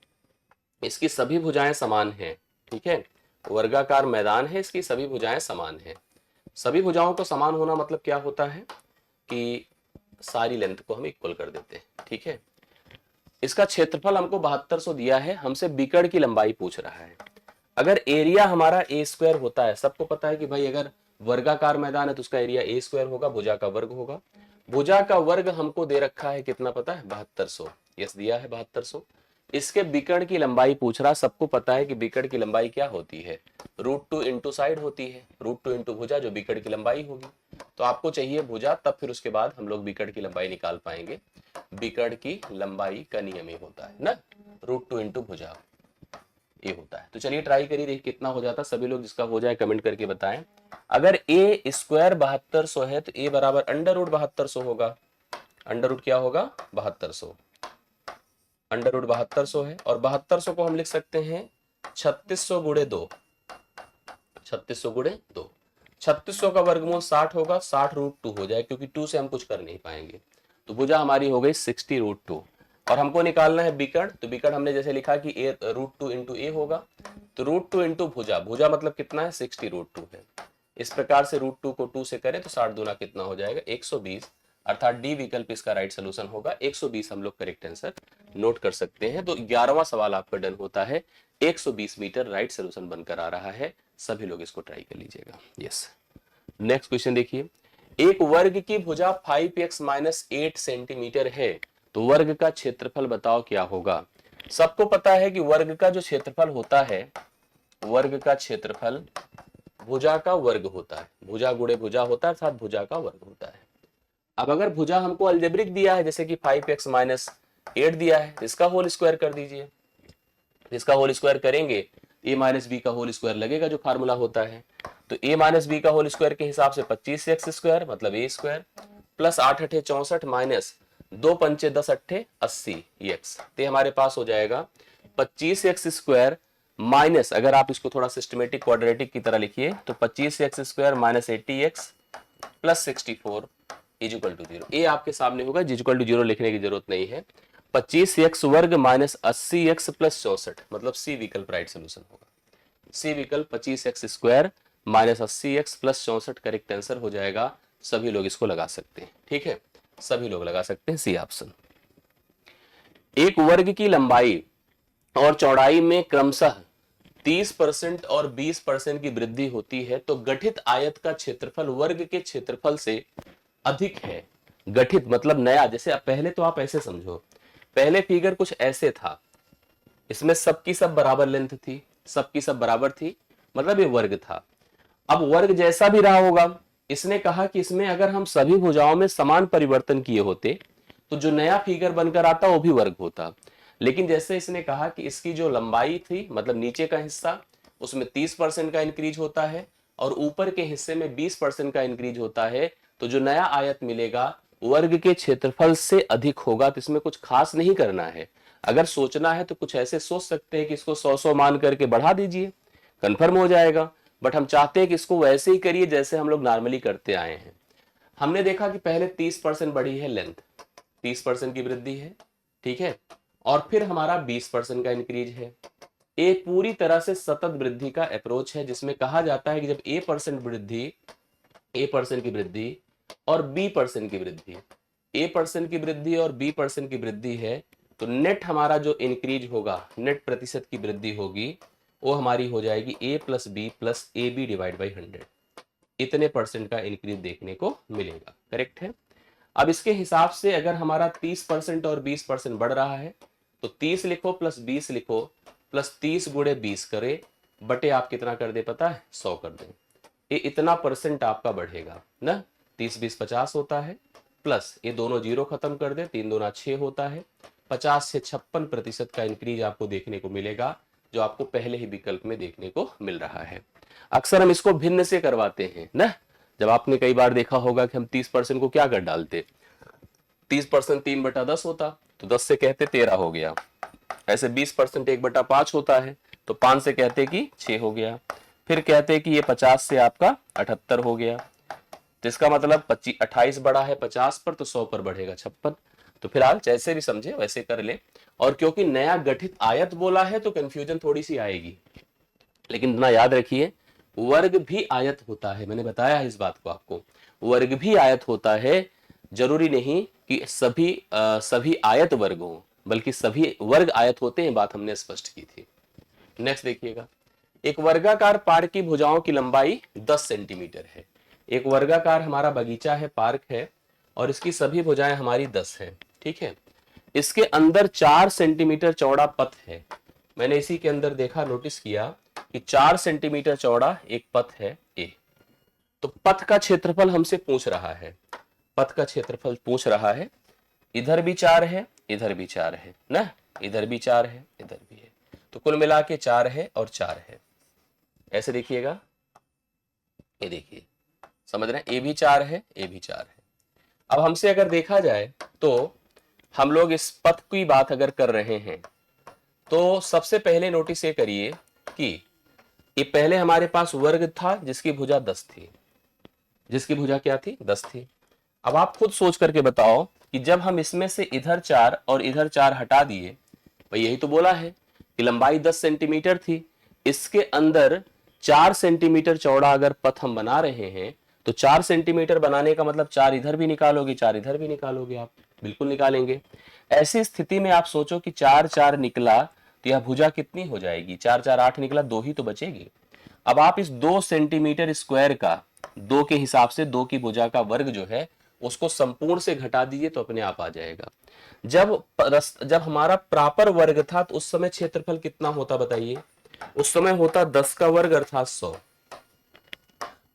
इसकी सभी भुजाएं समान हैं। ठीक है, वर्गाकार मैदान है, इसकी सभी भुजाएं समान हैं। सभी भुजाओं को समान होना मतलब क्या होता है कि सारी लेंथ को हम इक्वल कर देते हैं। ठीक है, इसका क्षेत्रफल हमको 7200 दिया है, हमसे बीकड़ की लंबाई पूछ रहा है। अगर एरिया हमारा ए स्क्वायर होता है, सबको पता है कि भाई अगर वर्गाकार मैदान है तो उसका एरिया ए स्क्वायर होगा, भुजा का वर्ग होगा। भुजा का वर्ग हमको दे रखा है कितना पता है? 7200। यस, दिया है 7200। इसके बीकड़ की लंबाई पूछ रहा, सबको पता है कि बीकड़ की लंबाई क्या होती है? √2 इंटू साइड होती है, √2 इंटू भुजा, जो बीकड़ की लंबाई होगी। तो आपको चाहिए भुजा, तब फिर उसके बाद हम लोग बीकड़ की लंबाई निकाल पाएंगे। बीकड़ की लंबाई का नियम ये होता है ना, √2 इंटू भुजा, ये होता है। तो चलिए ट्राई करिए, देखिए कितना हो जाता। सभी लोग जिसका हो जाए कमेंट करके बताएं। अगर ए स्क्वायर 7200 है तो ए बराबर √7200 होगा। अंडर क्या होगा? 7200। √7200 है, और 7200 को हम लिख सकते हैं 3600 गुणे 2। 3600 गुणे 2, 3600 का वर्गमूल 60 होगा, 60 √2 हो जाए, क्योंकि 2 से हम कुछ कर नहीं पाएंगे। तो भुजा हमारी हो गई 60 √2। और हमको निकालना है बीकड़, तो बीकड़ हमने जैसे लिखा कि ए √2 इंटू ए होगा, तो √2 इंटू भुजा, भुजा मतलब कितना है? 60 √2 है। इस प्रकार से √2 को 2 से करें तो 60 दूना कितना हो जाएगा? 120। अर्थात डी विकल्प इसका राइट सोल्यूशन होगा। 120 हम लोग करेक्ट आंसर नोट कर सकते हैं। तो 11वां सवाल आपका डन होता है। 120 मीटर राइट सोल्यूशन बनकर आ रहा है। सभी लोग इसको ट्राई कर लीजिएगा। यस, नेक्स्ट क्वेश्चन देखिए। एक वर्ग की भुजा 5x - 8 सेंटीमीटर है, तो वर्ग का क्षेत्रफल बताओ क्या होगा? सबको पता है कि वर्ग का जो क्षेत्रफल होता है, वर्ग का क्षेत्रफल भुजा का वर्ग होता है। भुजा गुणे भुजा होता है, अर्थात भुजा का वर्ग होता है। अब अगर भुजा हमको अलजेब्रिक दिया है, जैसे कि 5x - 8 दिया है, इसका होल स्क्वायर कर दीजिए। इसका होल स्क्वायर करेंगे, a - b का होल स्क्वायर लगेगा, जो फार्मूला होता है। तो a - b का होल स्क्वायर के हिसाब से 25x स्क्वायर मतलब a स्क्वायर, प्लस 8 अठे 64 माइनस 2 पंचे 10 अट्ठे 80 x। तो हमारे पास हो जाएगा 25x स्क्वायर माइनस, अगर आप इसको थोड़ा सिस्टमेटिक क्वाड्रेटिक की तरह लिखिए तो 25x square minus 80x plus 64 equal to 0। ए आपके सामने होगा, इजिकल टू 0 लिखने की जरूरत नहीं है। 25x वर्ग माइनस 80x प्लस 64 मतलब सी विकल्प राइट सोल्यूशन होगा। सी विकल्प 25x square minus 80x plus 64 correct answer हो जाएगा। सभी लोग इसको लगा सकते हैं। ठीक है, सभी लोग लगा सकते हैं सी ऑप्शन। एक वर्ग की लंबाई और चौड़ाई में क्रमशः 30% और 20% की वृद्धि होती है, तो गठित आयत का क्षेत्रफल वर्ग के क्षेत्रफल से अधिक है। गठित मतलब नया, जैसे अब पहले तो आप ऐसे समझो, पहले फिगर कुछ ऐसे था, इसमें सबकी सब बराबर लेंथ थी, सबकी सब बराबर थी, मतलब ये वर्ग था। अब वर्ग जैसा भी रहा होगा, इसने कहा कि इसमें अगर हम सभी भुजाओं में समान परिवर्तन किए होते तो जो नया फिगर बनकर आता वो भी वर्ग होता। लेकिन जैसे इसने कहा कि इसकी जो लंबाई थी, मतलब नीचे का हिस्सा, उसमें 30% का इंक्रीज होता है और ऊपर के हिस्से में 20% का इंक्रीज होता है, तो जो नया आयत मिलेगा वर्ग के क्षेत्रफल से अधिक होगा। तो इसमें कुछ खास नहीं करना है। अगर सोचना है तो कुछ ऐसे सोच सकते हैं कि इसको 100 मान करके बढ़ा दीजिए, कंफर्म हो जाएगा। बट हम चाहते हैं कि इसको वैसे ही करिए जैसे हम लोग नॉर्मली करते आए हैं। हमने देखा कि पहले 30% बढ़ी है लेंथ, 30% की वृद्धि है, ठीक है, और फिर हमारा 20% का इंक्रीज है। एक पूरी तरह से सतत वृद्धि का अप्रोच है, जिसमें कहा जाता है कि जब A% की वृद्धि और B% की वृद्धि, A% की वृद्धि और B% की वृद्धि है, तो नेट हमारा जो इंक्रीज होगा, नेट प्रतिशत की वृद्धि होगी, वो हमारी हो जाएगी A+B+AB/100। इतने परसेंट का इंक्रीज देखने को मिलेगा। करेक्ट है। अब इसके हिसाब से अगर हमारा 30% और 20% बढ़ रहा है तो 30 लिखो प्लस 20 लिखो, प्लस 30 गुणे 20 करे, बटे आप कितना कर दे पता है, 100 कर दे। ये इतना परसेंट आपका बढ़ेगा ना। 30 20 50 होता है, प्लस ये दोनों जीरो खत्म कर दे, 3 दूना 6 होता है। 50 से 56% का इंक्रीज आपको देखने को मिलेगा, जो आपको पहले ही विकल्प में देखने को मिल रहा है। अक्सर हम इसको भिन्न से करवाते हैं ना। जब आपने कई बार देखा होगा कि हम 30% को क्या कर डालते, 30% 3/10 होता तो 10 से कहते 13 हो गया। ऐसे 20% 1/5 होता है तो 5 से कहते कि 6 हो गया। फिर कहते कि ये 50 से आपका 78 हो गया, तो इसका मतलब 28 बढ़ा है 50 पर, तो 100 पर बढ़ेगा 56। तो फिर आप जैसे भी समझे वैसे कर ले। और क्योंकि नया गठित आयत बोला है तो कंफ्यूजन थोड़ी सी आएगी, लेकिन इतना याद रखिए वर्ग भी आयत होता है। मैंने बताया है इस बात को आपको, वर्ग भी आयत होता है। जरूरी नहीं कि सभी आयत वर्ग हो, बल्कि सभी वर्ग आयत होते हैं, बात हमने स्पष्ट की थी। नेक्स्ट देखिएगा, एक वर्गाकार पार्क की भुजाओं की लंबाई 10 सेंटीमीटर है। एक वर्गाकार हमारा बगीचा है, पार्क है, और इसकी सभी भुजाएं हमारी 10 है, ठीक है। इसके अंदर 4 सेंटीमीटर चौड़ा पथ है। मैंने इसी के अंदर देखा, नोटिस किया कि 4 सेंटीमीटर चौड़ा एक पथ है ए। तो पथ का क्षेत्रफल हमसे पूछ रहा है, पथ का क्षेत्रफल पूछ रहा है। इधर भी 4 है, इधर भी 4 है ना, इधर भी 4 है, इधर भी है, तो कुल मिला के 4 है और 4 है। ऐसे देखिएगा, ये देखिए, समझ रहे हैं, ए भी 4 है, ए भी 4 है। अब हमसे अगर देखा जाए तो हम लोग इस पथ की बात अगर कर रहे हैं तो सबसे पहले नोटिस ये करिए कि ये पहले हमारे पास वर्ग था जिसकी भुजा 10 थी, जिसकी भुजा क्या थी, 10 थी। अब आप खुद सोच करके बताओ कि जब हम इसमें से इधर 4 और इधर 4 हटा दिए, भाई यही तो बोला है कि लंबाई 10 सेंटीमीटर थी, इसके अंदर 4 सेंटीमीटर चौड़ा अगर पथ हम बना रहे हैं तो 4 सेंटीमीटर बनाने का मतलब 4 इधर भी निकालोगे, 4 इधर भी निकालोगे, आप बिल्कुल निकालेंगे। ऐसी स्थिति में आप सोचो कि 4 4 निकला तो यह भुजा कितनी हो जाएगी, 4 4 8 निकला, 2 ही तो बचेगी। अब आप इस 2 सेंटीमीटर स्क्वायर का 2 के हिसाब से 2 की भुजा का वर्ग जो है उसको संपूर्ण से घटा दीजिए तो अपने आप आ जाएगा। जब हमारा प्रॉपर वर्ग था तो उस समय क्षेत्रफल कितना होता बताइए, उस समय होता 10 का वर्ग अर्थात 100।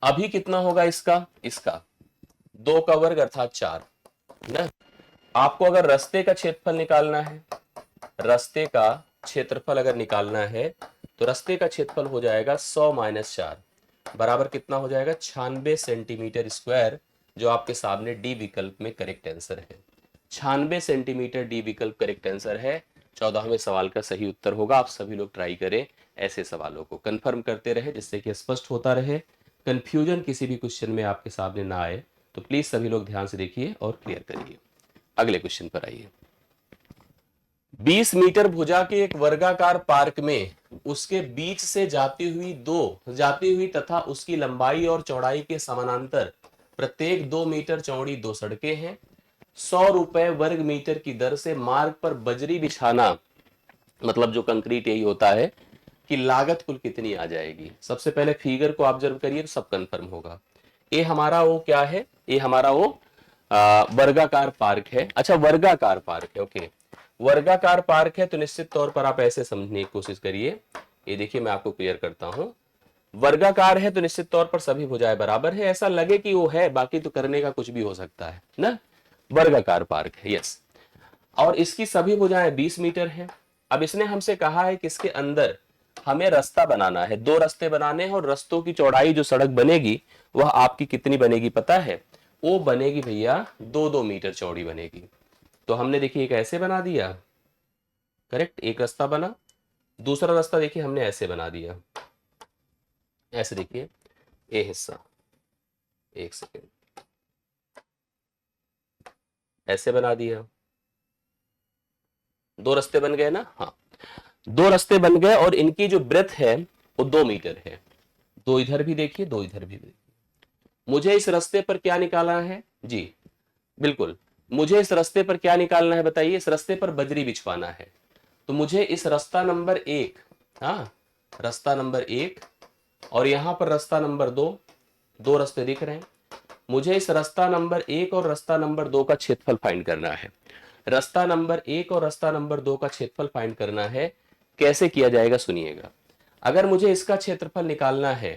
अभी कितना होगा इसका 2 का वर्ग अर्थात 4 ना। आपको अगर रास्ते का क्षेत्रफल निकालना है, रास्ते का क्षेत्रफल अगर निकालना है तो रास्ते का क्षेत्रफल हो जाएगा 100 - 4 बराबर कितना हो जाएगा, 96 सेंटीमीटर स्क्वायर, जो आपके सामने डी विकल्प में करेक्ट आंसर है। 96 सेंटीमीटर डी विकल्प करेक्ट आंसर है। 14वें सवाल का सही उत्तर होगा। आप सभी लोग ट्राई करें, ऐसे सवालों को कंफर्म करते रहे जिससे कि स्पष्ट होता रहे, कंफ्यूजन किसी भी क्वेश्चन में आपके सामने ना आए। तो प्लीज सभी लोग ध्यान से देखिए और क्लियर करिए। अगले क्वेश्चन पर आइए। 20 मीटर भुजा के एक वर्गाकार पार्क में उसके बीच से जाती हुई तथा उसकी लंबाई और चौड़ाई के समानांतर प्रत्येक 2 मीटर चौड़ी 2 सड़कें हैं। 100 रुपए वर्ग मीटर की दर से मार्ग पर बजरी बिछाना, मतलब जो कंक्रीट यही होता है, कि लागत कुल कितनी आ जाएगी। सबसे पहले फिगर को ऑब्जर्व करिए तो सब कंफर्म होगा। ये हमारा वो क्या है, ये हमारा वो वर्गाकार पार्क है। अच्छा, वर्गाकार पार्क है, ओके, वर्गाकार पार्क है तो निश्चित तौर पर आप ऐसे समझने की कोशिश करिए। ये देखिए, मैं आपको क्लियर करता हूं। वर्गाकार है तो निश्चित तौर पर सभी भुजाएं बराबर है, ऐसा लगे कि वो है, बाकी तो करने का कुछ भी हो सकता है ना। वर्गाकार पार्क है, यस। और इसकी सभी भुजाएं 20 मीटर है। अब इसने हमसे कहा है कि इसके अंदर हमें रास्ता बनाना है, 2 रास्ते बनाने हैं, और रास्तों की चौड़ाई जो सड़क बनेगी वह आपकी कितनी बनेगी पता है? वो बनेगी भैया 2-2 मीटर चौड़ी बनेगी। तो हमने देखिए एक ऐसे बना दिया, करेक्ट, एक रास्ता बना। दूसरा रास्ता देखिए हमने ऐसे बना दिया, ऐसे देखिए ये हिस्सा, एक सेकेंड, ऐसे बना दिया। 2 रास्ते बन गए ना, हाँ 2 रास्ते बन गए, और इनकी जो ब्रेथ है वो 2 मीटर है। 2 इधर भी देखिए, 2 इधर भी देखिए। मुझे इस रास्ते पर क्या निकालना है जी? बिल्कुल, मुझे इस रास्ते पर क्या निकालना है बताइए? इस रास्ते पर बजरी बिछवाना है। तो मुझे इस रास्ता नंबर 1, हाँ रास्ता नंबर 1 और यहां पर रास्ता नंबर 2, 2 रास्ते दिख रहे हैं। मुझे इस रास्ता नंबर 1 और रास्ता नंबर 2 का क्षेत्रफल फाइंड करना है। रास्ता नंबर 1 और रास्ता नंबर 2 का क्षेत्रफल फाइंड करना है। कैसे किया जाएगा सुनिएगा। अगर मुझे इसका क्षेत्रफल निकालना है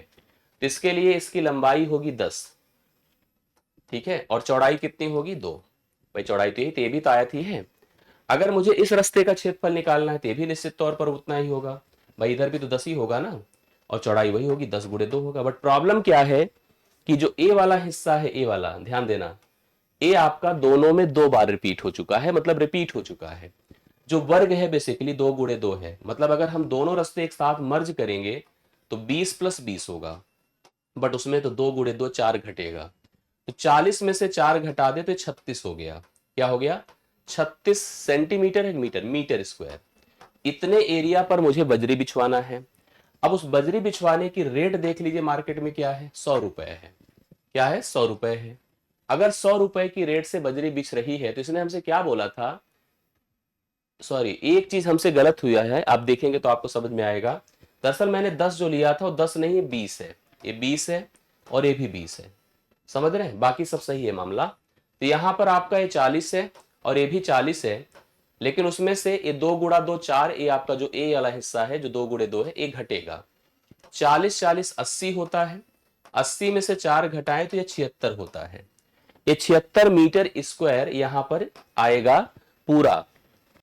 तो इसके लिए इसकी लंबाई होगी 10, ठीक है, और चौड़ाई कितनी होगी 2। भाई चौड़ाई तो ये भी तो आयत ही है। अगर मुझे इस रास्ते का क्षेत्रफल निकालना है तो भी निश्चित तौर पर उतना ही होगा। भाई इधर भी तो 10 ही होगा ना, और चौड़ाई वही होगी, 10 गुणे 2 होगा। बट प्रॉब्लम क्या है कि जो ए वाला हिस्सा है, ए वाला ध्यान देना, ए आपका दोनों में 2 बार रिपीट हो चुका है, मतलब रिपीट हो चुका है। जो वर्ग है बेसिकली 2 गुणे 2 है, मतलब अगर हम दोनों रास्ते एक साथ मर्ज करेंगे तो 20 + 20 होगा, बट उसमें तो 2 गुणे 2 4 घटेगा। तो 40 में से 4 घटा दे तो 36 हो गया। क्या हो गया? 36 सेंटीमीटर है, मीटर, मीटर स्क्वायर। इतने एरिया पर मुझे बजरी बिछवाना है। अब उस बजरी बिछवाने की रेट देख लीजिए, मार्केट में क्या है? 100 रुपए है। क्या है? 100 रुपए है। अगर 100 रुपए की रेट से बजरी बिछ रही है तो इसने हमसे क्या बोला था? सॉरी, एक चीज हमसे गलत हुआ है, आप देखेंगे तो आपको समझ में आएगा। दरअसल मैंने 10 जो लिया था वो 10 नहीं है, 20 है। ये 20 है और ये भी 20 है, समझ रहे हैं? बाकी सब सही है मामला। तो यहां पर आपका ये 40 है और ये भी 40 है, लेकिन उसमें से ये 2 गुणा 2 4, ये आपका जो ए वाला हिस्सा है जो 2 गुणे 2 है, ये घटेगा। 40 40 80 होता है, 80 में से 4 घटाएं तो ये 76 होता है। ये 76 मीटर स्क्वायर यहां पर आएगा पूरा,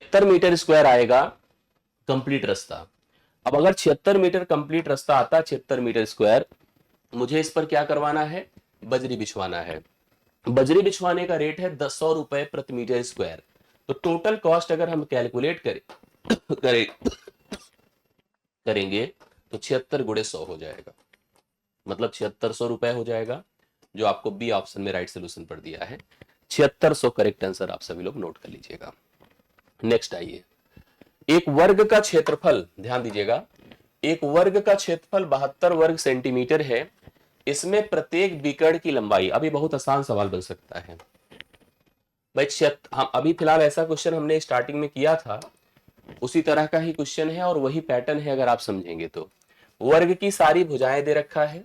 76 मीटर स्क्वायर आएगा कंप्लीट रास्ता। अब अगर 76 मीटर कंप्लीट रास्ता आता है, 76 मीटर स्क्वायर, मुझे इस पर क्या करवाना है? बजरी बिछवाना है। बजरी बिछवाने का रेट है 100 रुपए प्रति मीटर स्क्वायर। तो टोटल कॉस्ट अगर हम कैलकुलेट करें करेंगे तो 76 गुणे 100 हो जाएगा, मतलब 7600 रुपए हो जाएगा, जो आपको बी ऑप्शन में राइट सोल्यूशन पर दिया है। 7600 करेक्ट आंसर आप सभी लोग नोट कर लीजिएगा। नेक्स्ट आइए, एक वर्ग का क्षेत्रफल, ध्यान दीजिएगा, एक वर्ग का क्षेत्रफल 72 वर्ग सेंटीमीटर है। इसमें प्रत्येक विकर्ण की लंबाई, अभी बहुत आसान सवाल बन सकता है भाई। हम अभी फिलहाल ऐसा क्वेश्चन हमने स्टार्टिंग में किया था, उसी तरह का ही क्वेश्चन है और वही पैटर्न है अगर आप समझेंगे तो। वर्ग की सारी भुजाएं दे रखा है,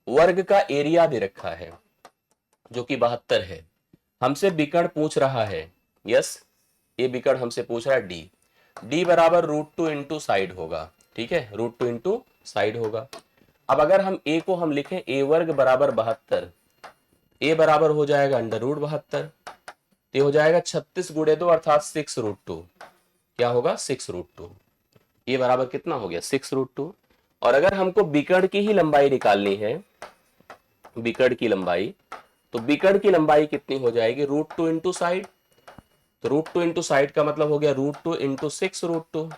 वर्ग का एरिया दे रखा है जो कि 72 है। हमसे विकर्ण पूछ रहा है, यस, ये विकर्ण हमसे पूछ रहा है डी। डी बराबर √2 इंटू साइड होगा, ठीक है, √2 इंटू साइड होगा। अब अगर हम ए को हम लिखें ए वर्ग बराबर 72, ए बराबर हो जाएगा √72, ये हो जाएगा 36 गुणे 2 अर्थात 6√2। क्या होगा? 6√2। ये बराबर कितना हो गया? 6√2। और अगर हमको विकर्ण की ही लंबाई निकालनी है, विकर्ण की लंबाई, तो विकर्ण की लंबाई कितनी हो जाएगी? √2 इंटू साइड। तो √2 इंटू साइड का मतलब हो गया √2 इंटू 6√2।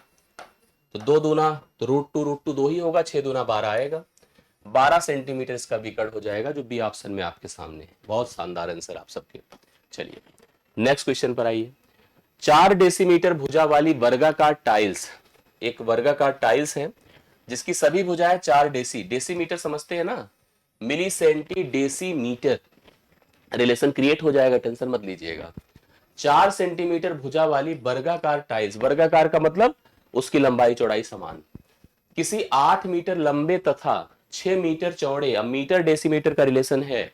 तो 2 दूना तो √2 2 ही होगा, 6 दूना 12 आएगा। 12 सेंटीमीटर इसका विकर्ण हो जाएगा, जो बी ऑप्शन में आपके सामने है। बहुत शानदार आंसर आप सबके। चलिए नेक्स्ट क्वेश्चन पर आइए। 4 डेसीमीटर भुजा वाली वर्गाकार टाइल्स, एक वर्गाकार टाइल्स है जिसकी सभी भुजाएं 4 डेसीमीटर समझते हैं ना, मिली सेंटी डेसीमीटर, रिलेशन क्रिएट हो जाएगा, टेंशन मत लीजिएगा। 4 सेंटीमीटर भुजा वाली वर्गाकार टाइल्स, वर्गाकार का मतलब उसकी लंबाई चौड़ाई समान, किसी 8 मीटर लंबे तथा 6 मीटर चौड़े, अब मीटर डेसीमीटर का रिलेशन है,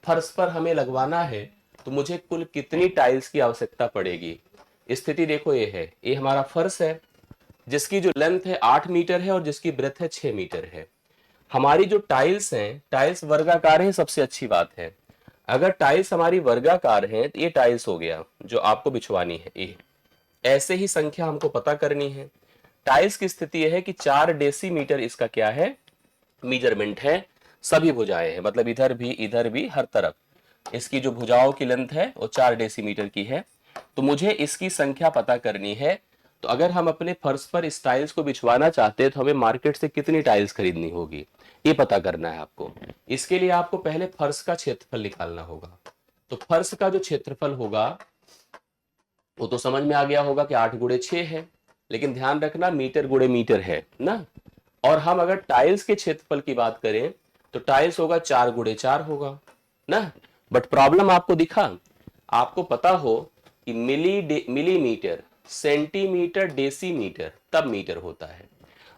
फर्श पर हमें लगवाना है, तो मुझे कुल कितनी टाइल्स की आवश्यकता पड़ेगी? स्थिति देखो, ये है, ये हमारा फर्श है जिसकी जो लेंथ है 8 मीटर है और जिसकी ब्रेथ है 6 मीटर है। हमारी जो टाइल्स हैं, टाइल्स वर्गाकार है, सबसे अच्छी बात है। अगर टाइल्स हमारी वर्गाकार है तो ये टाइल्स हो गया जो आपको बिछवानी है ये। ऐसे ही संख्या हमको पता करनी है। टाइल्स की स्थिति है कि 4 डेसीमीटर इसका क्या है, मेजरमेंट है। सभी भुजाएं हैं, मतलब इधर भी हर तरफ इसकी जो भुजाओं की लेंथ है वो 4 डेसीमीटर की है। तो मुझे इसकी संख्या पता करनी है। तो अगर हम अपने फर्श पर इस टाइल्स को बिछवाना चाहते हैं तो हमें मार्केट से कितनी टाइल्स खरीदनी होगी, ये पता करना है आपको। इसके लिए आपको पहले फर्श का क्षेत्रफल निकालना होगा। तो फर्श का जो क्षेत्रफल होगा वो तो समझ में आ गया होगा कि 8 गुणे 6 है, लेकिन ध्यान रखना मीटर गुणे मीटर है ना। और हम अगर टाइल्स के क्षेत्रफल की बात करें तो टाइल्स होगा 4 गुणे 4 होगा ना। बट प्रॉब्लम आपको दिखा, आपको पता हो कि मिलीमीटर, सेंटीमीटर, डेसीमीटर तब मीटर होता है।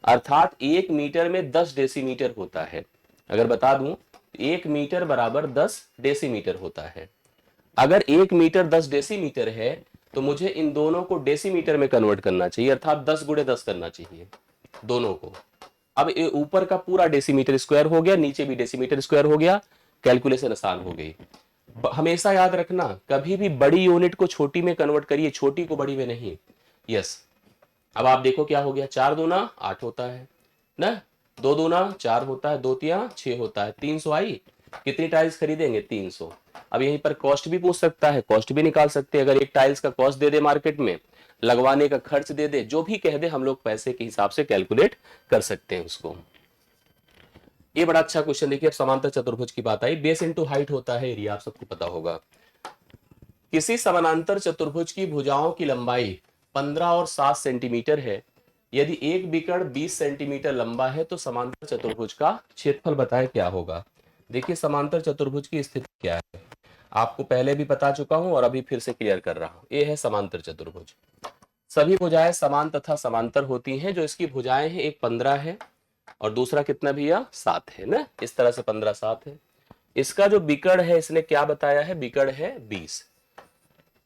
अर्थात 1 मीटर में 10 डेसीमीटर होता है। अगर बता दूं 1 मीटर बराबर 10 डेसीमीटर होता है। अगर 1 मीटर 10 डेसीमीटर है तो मुझे इन दोनों को डेसीमीटर में कन्वर्ट करना चाहिए, अर्थात 10 गुणे 10 करना चाहिए दोनों को। अब ये ऊपर का पूरा डेसीमीटर स्क्वायर हो गया, नीचे भी डेसीमीटर स्क्वायर हो गया, कैलकुलेशन आसान हो गई। हमेशा याद रखना, कभी भी बड़ी यूनिट को छोटी में कन्वर्ट करिए, छोटी को बड़ी में नहीं। यस, अब आप देखो क्या हो गया, 4 दूना 8 होता है ना, 2 दूना 4 होता है, 2 तिया 6 होता है, 300 आई। कितनी टाइल्स खरीदेंगे, 300। अब यहीं पर कॉस्ट भी पूछ सकता है, कॉस्ट भी निकाल सकते हैं। अगर एक टाइल्स का कॉस्ट दे दे मार्केट में, लगवाने का खर्च दे दे, जो भी कह दे, हम लोग पैसे के हिसाब से कैलकुलेट कर सकते हैं उसको। ये बड़ा अच्छा क्वेश्चन देखिए। अब समांतर चतुर्भुज की बात आई, बेस इनटू हाइट होता है एरिया, आप सबको पता होगा। किसी समानांतर चतुर्भुज की भुजाओं की लंबाई 15 और 7 सेंटीमीटर है। यदि एक बिकड़ 20 सेंटीमीटर लंबा है तो समांतर चतुर्भुज का क्षेत्रफल बताएं क्या होगा। देखिए समांतर चतुर्भुज की स्थिति क्या है, आपको पहले भी बता चुका हूं और अभी फिर से क्लियर कर रहा हूं। ये है समांतर चतुर्भुज। सभी भुजाएं समान तथा समांतर होती हैं। जो इसकी भुजाएं हैं, एक 15 है और दूसरा कितना भैया 7 है ना, इस तरह से 15 7 है। इसका जो बिकड़ है, इसने क्या बताया है, बिकड़ है 20,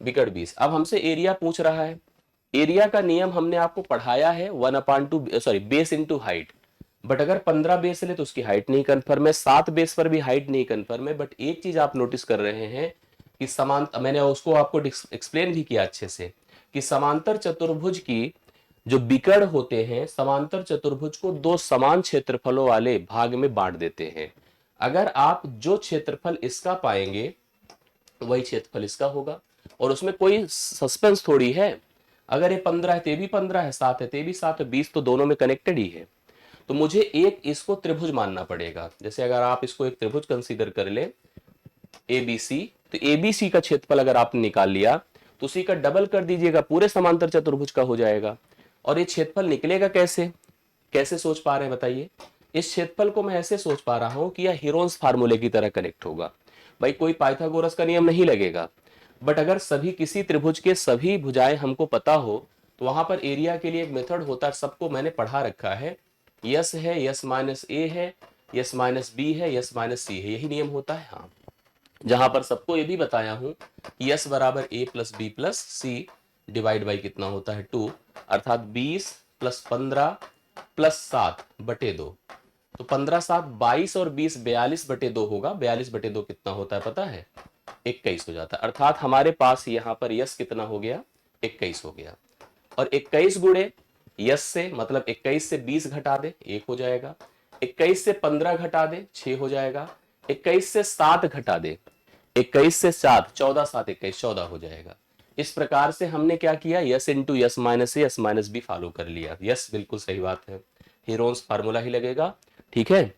बिकड़ 20। अब हमसे एरिया पूछ रहा है। एरिया का नियम हमने आपको पढ़ाया है, 1/2 sorry base into height. But अगर 15 बेस ले तो उसकी हाइट नहीं कन्फर्म है, 7 बेस पर भी हाइट नहीं कन्फर्म है। बट एक चीज आप नोटिस कर रहे हैं कि मैंने उसको आपको एक्सप्लेन भी किया अच्छे से कि समांतर चतुर्भुज की जो बिकड़ होते हैं, समांतर चतुर्भुज को 2 समान क्षेत्रफलों वाले भाग में बांट देते हैं। अगर आप जो क्षेत्रफल इसका पाएंगे वही क्षेत्रफल इसका होगा, और उसमें कोई सस्पेंस थोड़ी है। अगर ये 15 है तो भी 15 है, 7 है तो भी 7 है, 20 तो दोनों में कनेक्टेड ही है। तो मुझे एक इसको त्रिभुज मानना पड़ेगा। जैसे अगर आप इसको एक त्रिभुज कंसीडर कर ले एबीसी, तो एबीसी का क्षेत्रफल अगर आपने निकाल लिया तो उसी का डबल कर दीजिएगा, पूरे समांतर चतुर्भुज का हो जाएगा। और ये क्षेत्रफल निकलेगा कैसे, कैसे सोच पा रहे हैं बताइए। इस क्षेत्रफल को मैं ऐसे सोच पा रहा हूं कि यह हीरोन्स फार्मूले की तरह कनेक्ट होगा। भाई कोई पाइथागोरस का नियम नहीं लगेगा, बट अगर सभी किसी त्रिभुज के सभी भुजाएं हमको पता हो तो वहां पर एरिया के लिए एक मेथड होता है, सबको मैंने पढ़ा रखा है। यस है, यस माइनस ए है, यस माइनस बी है, यस माइनस सी है, यही नियम होता है। हाँ, जहां पर सबको ये भी बताया हूं यस बराबर A plus B plus C divide by कितना होता है 2, अर्थात 20 प्लस 15 प्लस 7 बटे 2। तो 15 7 22 और 20 42 बटे 2 होगा। 42 बटे 2 कितना होता है पता है, 21 हो जाता है। अर्थात हमारे पास यहां पर यस कितना हो गया, 21 हो गया। और 21 गुणे यस से, मतलब 21 से 20 घटा दे 1 हो जाएगा, 21 से 15 घटा दे 6 हो जाएगा, 21 से 7 घटा दे, 21 से 7 14 7 21 14 हो जाएगा। इस प्रकार से हमने क्या किया, यस इंटू यस माइनस ए यस माइनस बी फॉलो कर लिया। यस बिल्कुल सही बात है, हीरोन्स फार्मूला ही लगेगा, ठीक है,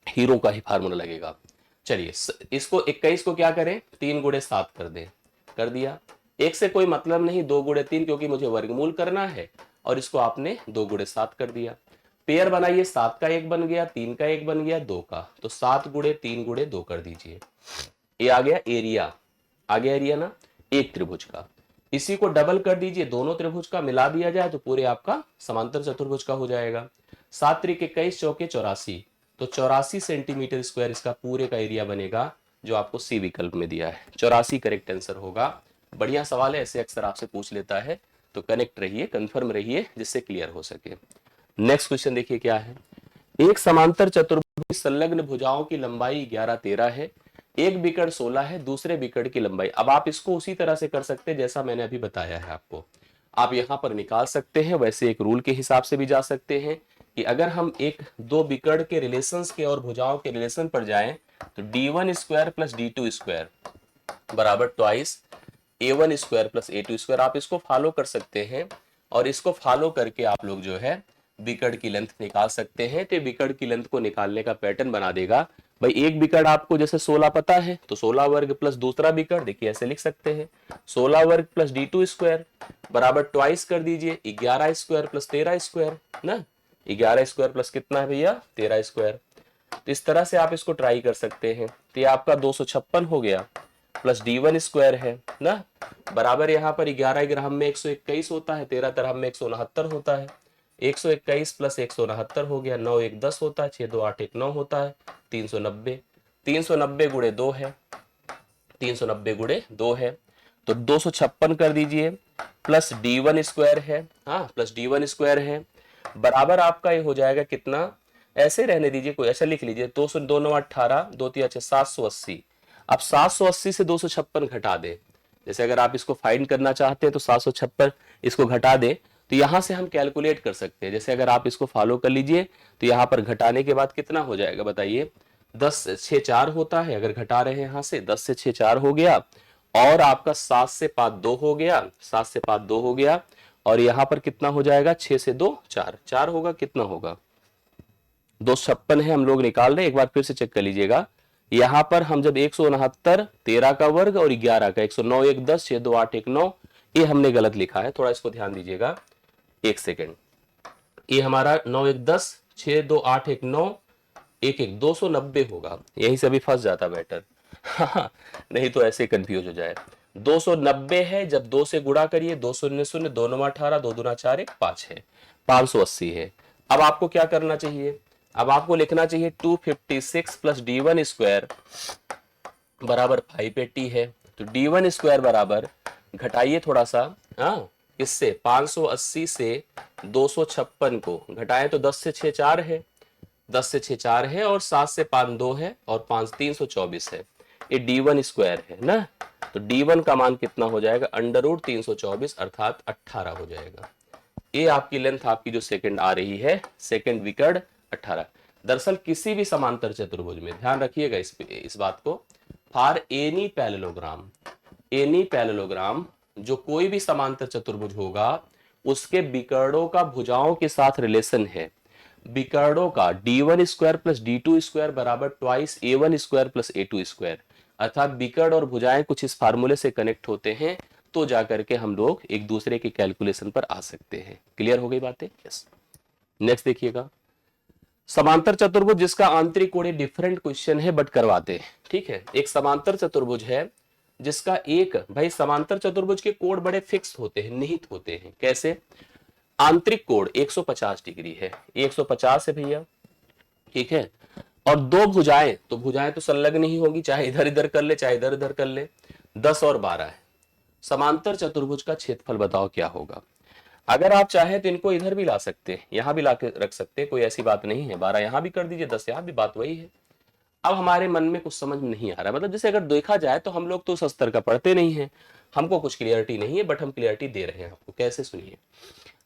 हीरो का ही फार्मूला लगेगा। चलिए इसको 21 को क्या करें, 3 गुणे 7 कर दें, कर दिया। एक से कोई मतलब नहीं, 2 गुणे 3, क्योंकि मुझे वर्गमूल करना है, और इसको आपने 2 गुणे 7 कर दिया। पेयर बनाइए, 7 का 1 बन गया, 3 का 1 बन गया, 2 का, तो 7 गुणे 3 गुणे 2 कर दीजिए। ये आ गया एरिया, आ गया एरिया ना एक त्रिभुज का। इसी को डबल कर दीजिए, दोनों त्रिभुज का मिला दिया जाए तो पूरे आपका समांतर चतुर्भुज का हो जाएगा। 7 त्रिक 21 चौके 84, तो 84 सेंटीमीटर स्क्वायर इसका पूरे का एरिया बनेगा, जो आपको सी विकल्प में दिया है। 84 करेक्ट आंसर होगा। बढ़िया सवाल है, ऐसे अक्सर आपसे पूछ लेता है, तो कनेक्ट रहिए, कंफर्म रहिए, जिससे क्लियर हो सके। नेक्स्ट क्वेश्चन देखिए क्या है। एक समांतर चतुर्भुज संलग्न भुजाओं की लंबाई 11-13 है, एक बिकड़ 16 है, दूसरे बिकड़ की लंबाई। अब आप इसको उसी तरह से कर सकते हैं जैसा मैंने अभी बताया है आपको। आप यहां पर निकाल सकते हैं, वैसे एक रूल के हिसाब से भी जा सकते हैं कि अगर हम एक दो बिकड़ के रिलेशंस के और भुजाओं के रिलेशन पर जाएं तो d1 square plus d2 square बराबर twice a1 square plus a2 square. आप इसको फॉलो कर सकते हैं और इसको फॉलो करके आप लोग जो है बिकड़ की लेंथ निकाल सकते हैं। तो बिकड़ की लेंथ को निकालने का पैटर्न बना देगा। भाई एक बिकड़ आपको जैसे 16 पता है तो 16 वर्ग प्लस दूसरा बिकड़, देखिए ऐसे लिख सकते हैं 16 वर्ग प्लस d2 स्क्वायर बराबर ट्वाइस कर दीजिए 11 स्क्वायर प्लस 13 स्क्वायर ना। 11 स्क्वायर प्लस कितना है भैया 13 स्क्वायर। तो इस तरह से आप इसको ट्राई कर सकते हैं। तो ये आपका 256 हो गया प्लस d1 स्क्वायर है ना, बराबर यहाँ पर 11 ग्राम में 121 होता है, 13 तरह में 169 होता है। 121 प्लस 169 हो गया, 9 1 10 होता है, 6 2 8 1 9 होता है, 390। 390 गुणे 2 है, 390 गुणे 2 है तो 256 कर दीजिए प्लस d1 स्क्वायर है, हाँ प्लस d1 स्क्वायर है बराबर आपका ये हो जाएगा कितना, ऐसे रहने दीजिए, कोई ऐसा लिख लीजिए 200 2 9 18 2 3 780। अब 780 से 256 घटा दे, जैसे अगर आप इसको फाइंड करना चाहते हैं तो 756 इसको घटा दे तो यहां से हम कैलकुलेट कर सकते हैं। जैसे अगर आप इसको फॉलो कर लीजिए तो यहां पर घटाने के बाद कितना हो जाएगा बताइए, 10 से 6 4 होता है, अगर घटा रहे हैं यहां से 10 से 6 4 हो गया और आपका 7 से 5 2 हो गया, 7 से 5 2 हो गया और यहां पर कितना हो जाएगा 6 से 2 4 4 होगा, कितना होगा 256 है, हम लोग निकाल रहे हैं, एक बार फिर से चेक कर लीजिएगा। यहां पर हम जब 169 13 का वर्ग और 11 का 109 1 10 6 2 8 1 9, ये हमने गलत लिखा है, थोड़ा इसको ध्यान दीजिएगा एक सेकेंड। ये हमारा 9 1 10 6 2 8 1 9 1 1 290 होगा, यही से अभी फंस जाता बेटर नहीं तो ऐसे कंफ्यूज हो जाए। 290 है, जब 2 से गुणा करिए 2 0 0 2 9 18 2 दूना 4 1 5 है, 580 है। अब आपको क्या करना चाहिए, अब आपको लिखना चाहिए 256 प्लस d1 स्क्वायर बराबर 580 है। तो d1 स्क्वायर बराबर घटाइए थोड़ा सा, हाँ इससे 580 से 256 को घटाएं तो 10 से 6 4 है, 10 से 6 4 है और 7 से 5 2 है और 5 324 है, ये d1 स्क्वायर है ना। तो d1 का मान कितना हो जाएगा अंडर रूट 324 अर्थात 18 हो जाएगा। ये आपकी लेंथ आपकी जो सेकंड आ रही है, सेकंड विकर्ण 18। दरअसल किसी भी समांतर चतुर्भुज में ध्यान रखिएगा इस बात को, फॉर एनी पैरेललोग्राम जो कोई भी समांतर चतुर्भुज होगा उसके विकर्णों का भुजाओं के साथ रिलेशन है, विकर्णों का d1 square plus d2 square बराबर twice a1 square plus a2 square, अर्थात विकर्ण और भुजाएं कुछ इस फार्मूले से कनेक्ट होते हैं तो जाकर के हम लोग एक दूसरे के कैलकुलेशन पर आ सकते हैं। क्लियर हो गई बातें? यस। नेक्स्ट देखिएगा, समांतर चतुर्भुज जिसका आंतरिक कोण डिफरेंट क्वेश्चन है बट करवाते हैं, ठीक है। एक समांतर चतुर्भुज है जिसका एक, भाई समांतर चतुर्भुज के कोण बड़े फिक्स होते हैं, निहित होते हैं। कैसे? आंतरिक कोण 150 डिग्री है, 150 है भैया, ठीक है। और दो भुजाएं, तो भुजाएं तो संलग्न ही होगी, चाहे इधर इधर कर ले चाहे इधर इधर कर ले, 10 और 12 है। समांतर चतुर्भुज का क्षेत्रफल बताओ क्या होगा। अगर आप चाहे तो इनको इधर भी ला सकते हैं, यहां भी ला के रख सकते हैं, कोई ऐसी बात नहीं है। 12 यहां भी कर दीजिए, 10 यहां भी, बात वही है। अब हमारे मन में कुछ समझ नहीं आ रहा, मतलब जैसे अगर देखा जाए तो हम लोग तो उस स्तर का पढ़ते नहीं है, हमको कुछ क्लियरिटी नहीं है, बट हम क्लियरिटी दे रहे हैं आपको। कैसे? सुनिए,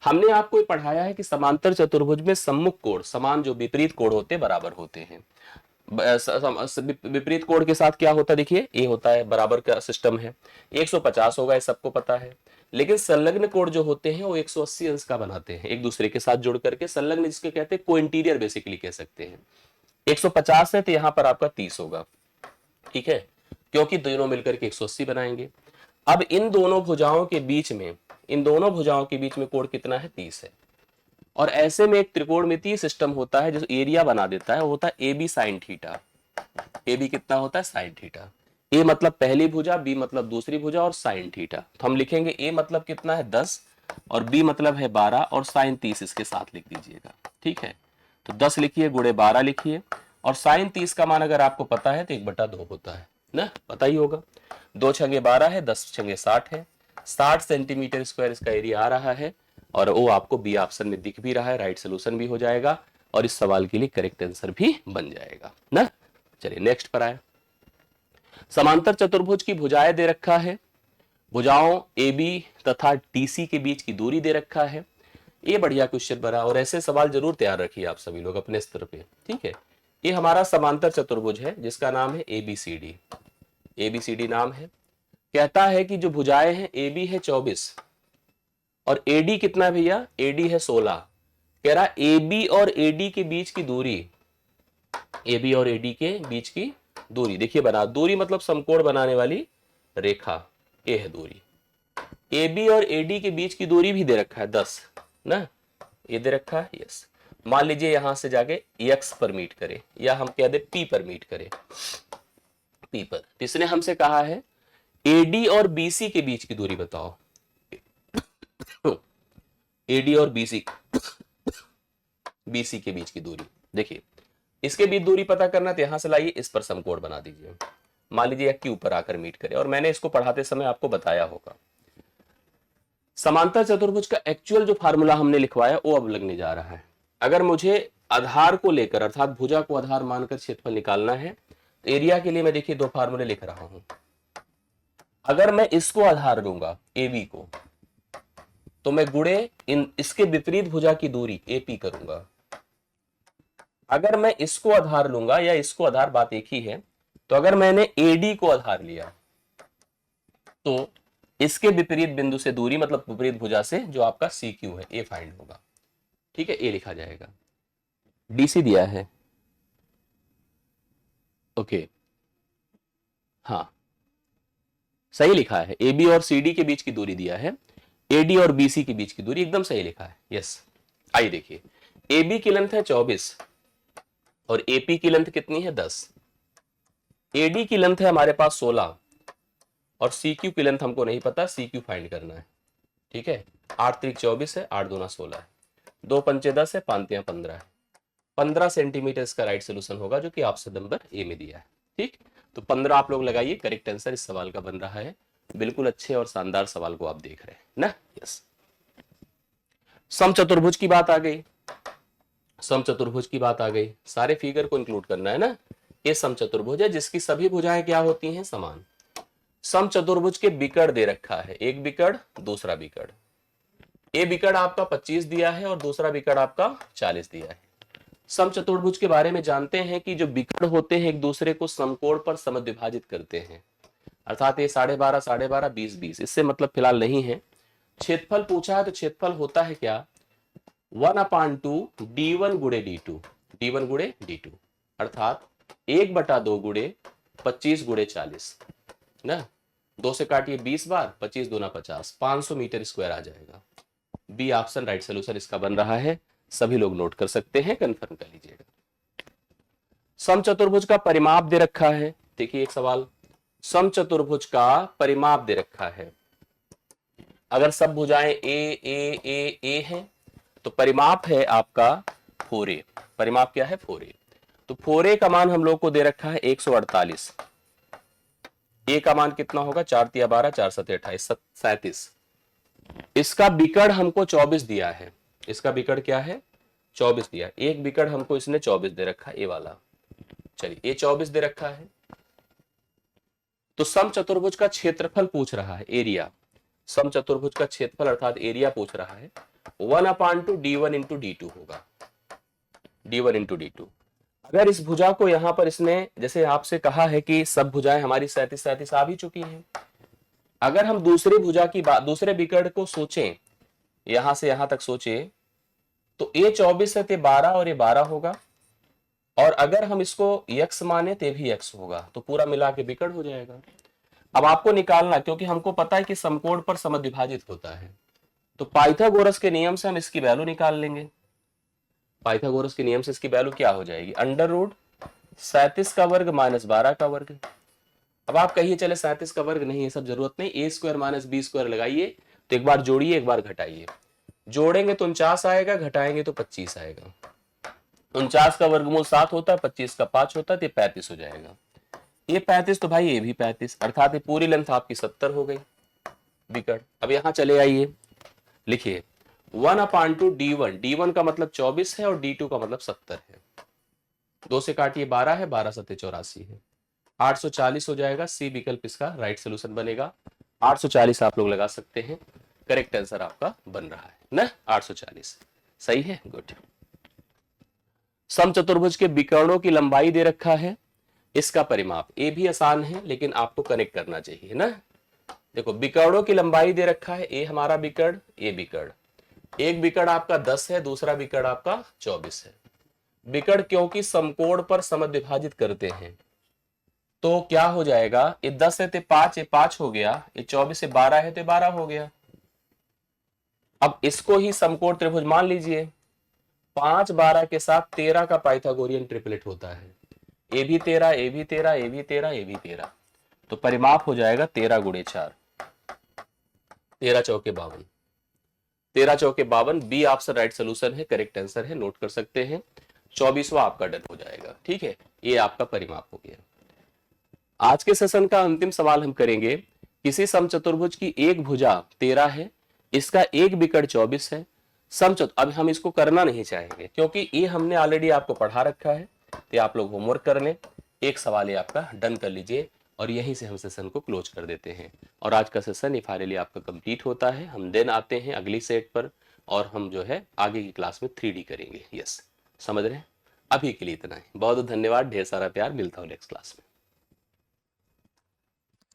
हमने आपको पढ़ाया है कि समांतर चतुर्भुज में सम्मुख कोण समान जो विपरीत कोण होते बराबर होते हैं। विपरीत कोण के साथ क्या होता है, देखिए ये होता है बराबर का सिस्टम है, 150 होगा, ये सबको पता है। लेकिन संलग्न कोण जो होते हैं वो 180 अंश का बनाते हैं एक दूसरे के साथ जुड़ करके, संलग्न जिसके कहते हैं कोइंटीरियर बेसिकली कह सकते हैं। 150 है तो यहां पर आपका 30 होगा, ठीक है, क्योंकि दोनों मिलकर के 180 बनाएंगे। अब इन दोनों भुजाओं के बीच में, इन दोनों भुजाओं के बीच में कोण कितना है? 30 है। और ऐसे में एक त्रिकोणमितीय सिस्टम होता है जो एरिया बना देता है, वो होता है A B sine theta. A B कितना होता है? Sign theta. ए मतलब पहली भुजा, बी मतलब दूसरी भुजा और साइन थीटा। तो हम लिखेंगे ए मतलब कितना है? 10 और बी मतलब है 12 और साइन 30 इसके साथ लिख दीजिएगा, ठीक है। तो 10 लिखिए गुणे 12 लिखिए, और साइन 30 का मान अगर आपको पता है तो 1/2 होता है ना, पता ही होगा। 2 छंगे 12 है, 10 छंगे 60 है, 60 सेंटीमीटर स्क्वायर इसका एरिया आ रहा है। और वो आपको बी ऑप्शन में दिख भी रहा है, राइट सोल्यूशन भी हो जाएगा। और इस सवाल के लिए करेक्ट आंसर भी बन जाएगा ना। चलिए नेक्स्ट पर आए। समांतर चतुर्भुज की भुजाएं दे रखा है, भुजाओं AB तथा DC के बीच की दूरी दे रखा है। ये बढ़िया क्वेश्चन बना, और ऐसे सवाल जरूर तैयार रखिए आप सभी लोग अपने स्तर पे, ठीक है। ये हमारा समांतर चतुर्भुज है जिसका नाम है ABCD। ABCD नाम है। कहता है कि जो भुजाएं हैं AB है 24 और AD कितना है भैया, AD है 16। कह रहा AB और AD के बीच की दूरी, AB और AD के बीच की दूरी देखिए बना, दूरी मतलब समकोण बनाने वाली रेखा, ये है दूरी। AB और AD के बीच की दूरी भी दे रखा है 10 ना, ये दे रखा है, यस। मान लीजिए यहां से जाके x पर मीट करे, या हम कह दे P पर मीट करे, P पर। इसने हमसे कहा है AD और BC के बीच की दूरी बताओ। AD और BC के बीच की दूरी, देखिए इसके बीच दूरी पता करना, तो यहां से लाइए इस पर समकोण बना दीजिए। मान लीजिए Q पर आकर मीट करे, और मैंने इसको पढ़ाते समय आपको बताया होगा। समांतर चतुर्भुज का एक्चुअल जो फार्मूला हमने लिखवाया वो अब लगने जा रहा है। अगर मुझे आधार को लेकर अर्थात भुजा को आधार मानकर क्षेत्रफल निकालना है, तो एरिया के लिए मैं देखिए दो फार्मूले लिख रहा हूं। अगर मैं इसको आधार लूंगा AB को, तो मैं गुणे इसके विपरीत भुजा की दूरी AP करूंगा। अगर मैं इसको आधार लूंगा या इसको आधार, बात एक ही है, तो अगर मैंने AD को आधार लिया तो इसके विपरीत बिंदु से दूरी मतलब विपरीत भुजा से जो आपका CQ है ये फाइंड होगा, ठीक है, ये लिखा जाएगा। DC दिया है, ओके, हाँ सही लिखा है। AB और CD के बीच की दूरी दिया है, AD और BC के बीच की दूरी एकदम सही लिखा है, यस। आइए देखिए, AB की लेंथ है 24 और AP की लेंथ कितनी है 10। AD की लेंथ है हमारे पास 16 और CQ की लेंथ हमको नहीं पता, CQ फाइंड करना है, ठीक है। 8 त्रिक 24 है, 8 दूना 16 है, 2 पंचे 10 है, 5 तियां 15 है। 15 सेंटीमीटर इसका राइट सोल्यूशन होगा, जो कि ऑप्शन नंबर ए में दिया है, ठीक। तो 15 आप लोग लगाइए, करेक्ट आंसर इस सवाल का बन रहा है। बिल्कुल अच्छे और शानदार सवाल को आप देख रहे हैं ना, यस। समचतुर्भुज की बात आ गई, समचतुर्भुज की बात आ गई, सारे फिगर को इंक्लूड करना है ना। ये समचतुर्भुज है जिसकी सभी भुजाएं क्या होती हैं, समान। समचतुर्भुज के विकर्ण दे रखा है, एक विकर्ण दूसरा विकर्ण। ये विकर्ण आपका 25 दिया है और दूसरा विकर्ण आपका 40 दिया है। समचतुर्भुज के बारे में जानते हैं कि जो विकर्ण होते हैं एक दूसरे को समकोण पर समद्विभाजित करते हैं, अर्थात ये 12.5 12.5 20 20, इससे मतलब फिलहाल नहीं है। क्षेत्रफल पूछा है तो क्षेत्रफल होता है क्या, 1/2 D1 गुणे D2, D1 गुणे D2, अर्थात 1/2 गुणे 25 गुणे 40 ना। 2 से काटिए 20 बार, 25 दूना 50, 500 मीटर स्क्वायर आ जाएगा। बी ऑप्शन राइट सोल्यूशन इसका बन रहा है, सभी लोग नोट कर सकते हैं, कंफर्म कर लीजिएगा। समचतुर्भुज का परिमाप दे रखा है, देखिए एक सवाल, समचतुर्भुज का परिमाप दे रखा है। अगर सब भुजाएं ए है तो परिमाप है आपका 4a। परिमाप क्या है, 4a। तो 4a का मान हम लोग को दे रखा है 148। ए का मान कितना होगा, 4 तिया 12, 4 सते 28, 37। इसका विकर्ण हमको 24 दिया है, इसका विकर्ण क्या है 24 दिया। एक विकर्ण हमको इसने 24 दे रखा है, ये वाला, चलिए ये 24 दे रखा है। तो समचतुर्भुज का क्षेत्रफल पूछ रहा है, एरिया। समचतुर्भुज का क्षेत्रफल अर्थात एरिया पूछ रहा है, 1/2 D1 इंटू D2 होगा, D1 इंटू D2। अगर इस भुजा को यहां पर इसने जैसे आपसे कहा है कि सब भुजाएं हमारी 37 आ भी चुकी हैं, अगर हम दूसरी भुजा की बात, दूसरे विकर्ण को सोचें, यहां से यहां तक सोचें, तो ये 24 है, 12 और ये 12 होगा, और अगर हम इसको x माने तो भी x होगा, तो पूरा मिला के विकर्ण हो जाएगा। अब आपको निकालना, क्योंकि हमको पता है कि समकोण पर समद्विभाजित होता है, तो पाइथागोरस के नियम से हम इसकी वैल्यू निकाल लेंगे। पाइथागोरस के नियम से इसकी वैल्यू क्या हो जाएगी, √37 का वर्ग माइनस 12 का वर्ग। अब आप कहिए चले 37 का वर्ग नहीं है, सब जरूरत नहीं, a square minus B square लगाइए, तो एक बार जोड़िए एक बार घटाइए। जोड़ेंगे तो 49 आएगा, घटाएंगे तो 25 आएगा। 49 का वर्गमूल 7 होता है, 25 का 5 होता है, तो 35 हो जाएगा। ये 35 तो भाई ये भी 35, अर्थात ये पूरी लेंथ आपकी 70 हो गई विकर्ण। अब यहां चले आइए, लिखिए 1/2 d1, d1 का मतलब 24 है और d2 का मतलब 70 है। 2 से काटिए 12 है, 12 सत्ते 84 है, 840 हो जाएगा। सी विकल्प इसका राइट सोल्यूशन बनेगा। 840 आप लोग लगा सकते हैं, करेक्ट आंसर आपका बन रहा है ना, 840 सही है, गुड। समचतुर्भुज के विकर्णों की लंबाई दे रखा है, इसका परिमाप, ये भी आसान है लेकिन आपको कनेक्ट करना चाहिए ना। देखो विकर्णों की लंबाई दे रखा है, ये हमारा विकर्ण, ये विकर्ण, एक विकर्ण आपका 10 है, दूसरा विकर्ण आपका 24 है। विकर्ण क्योंकि समकोण पर समद्विभाजित करते हैं, तो क्या हो जाएगा, ये 10 है तो 5, ये 5 हो गया, ये 24 से 12 है तो 12 हो गया। अब इसको ही समकोण त्रिभुज मान लीजिए, 5 12 के साथ 13 का पाइथागोरियन ट्रिपलेट होता है, ए भी 13, ए भी 13, ए भी 13, ए भी 13, तो परिमाप हो जाएगा 13 गुणे 4, 13 चौके 52, 13 चौके 52, बी ऑप्शन राइट सोल्यूशन है, करेक्ट आंसर है, नोट कर सकते हैं। 24वां आपका डन हो जाएगा, ठीक है, ये आपका परिमाप हो गया। आज के सेशन का अंतिम सवाल हम करेंगे, किसी समचतुर्भुज की एक भुजा 13 है, इसका एक विकर्ण 24 है, अब हम इसको करना नहीं चाहेंगे क्योंकि ये हमने ऑलरेडी आपको पढ़ा रखा है, तो आप लोग होमवर्क कर लें, एक सवाल ये आपका डन कर लीजिए और यहीं से हम सेशन को क्लोज कर देते हैं। और आज का सेशन फाइनली आपका कंप्लीट होता है। हम देन आते हैं अगली सेट पर और हम जो है आगे की क्लास में 3D करेंगे। यस, समझ रहे हैं? अभी के लिए इतना ही, बहुत धन्यवाद, ढेर सारा प्यार, मिलता हूँ नेक्स्ट क्लास में।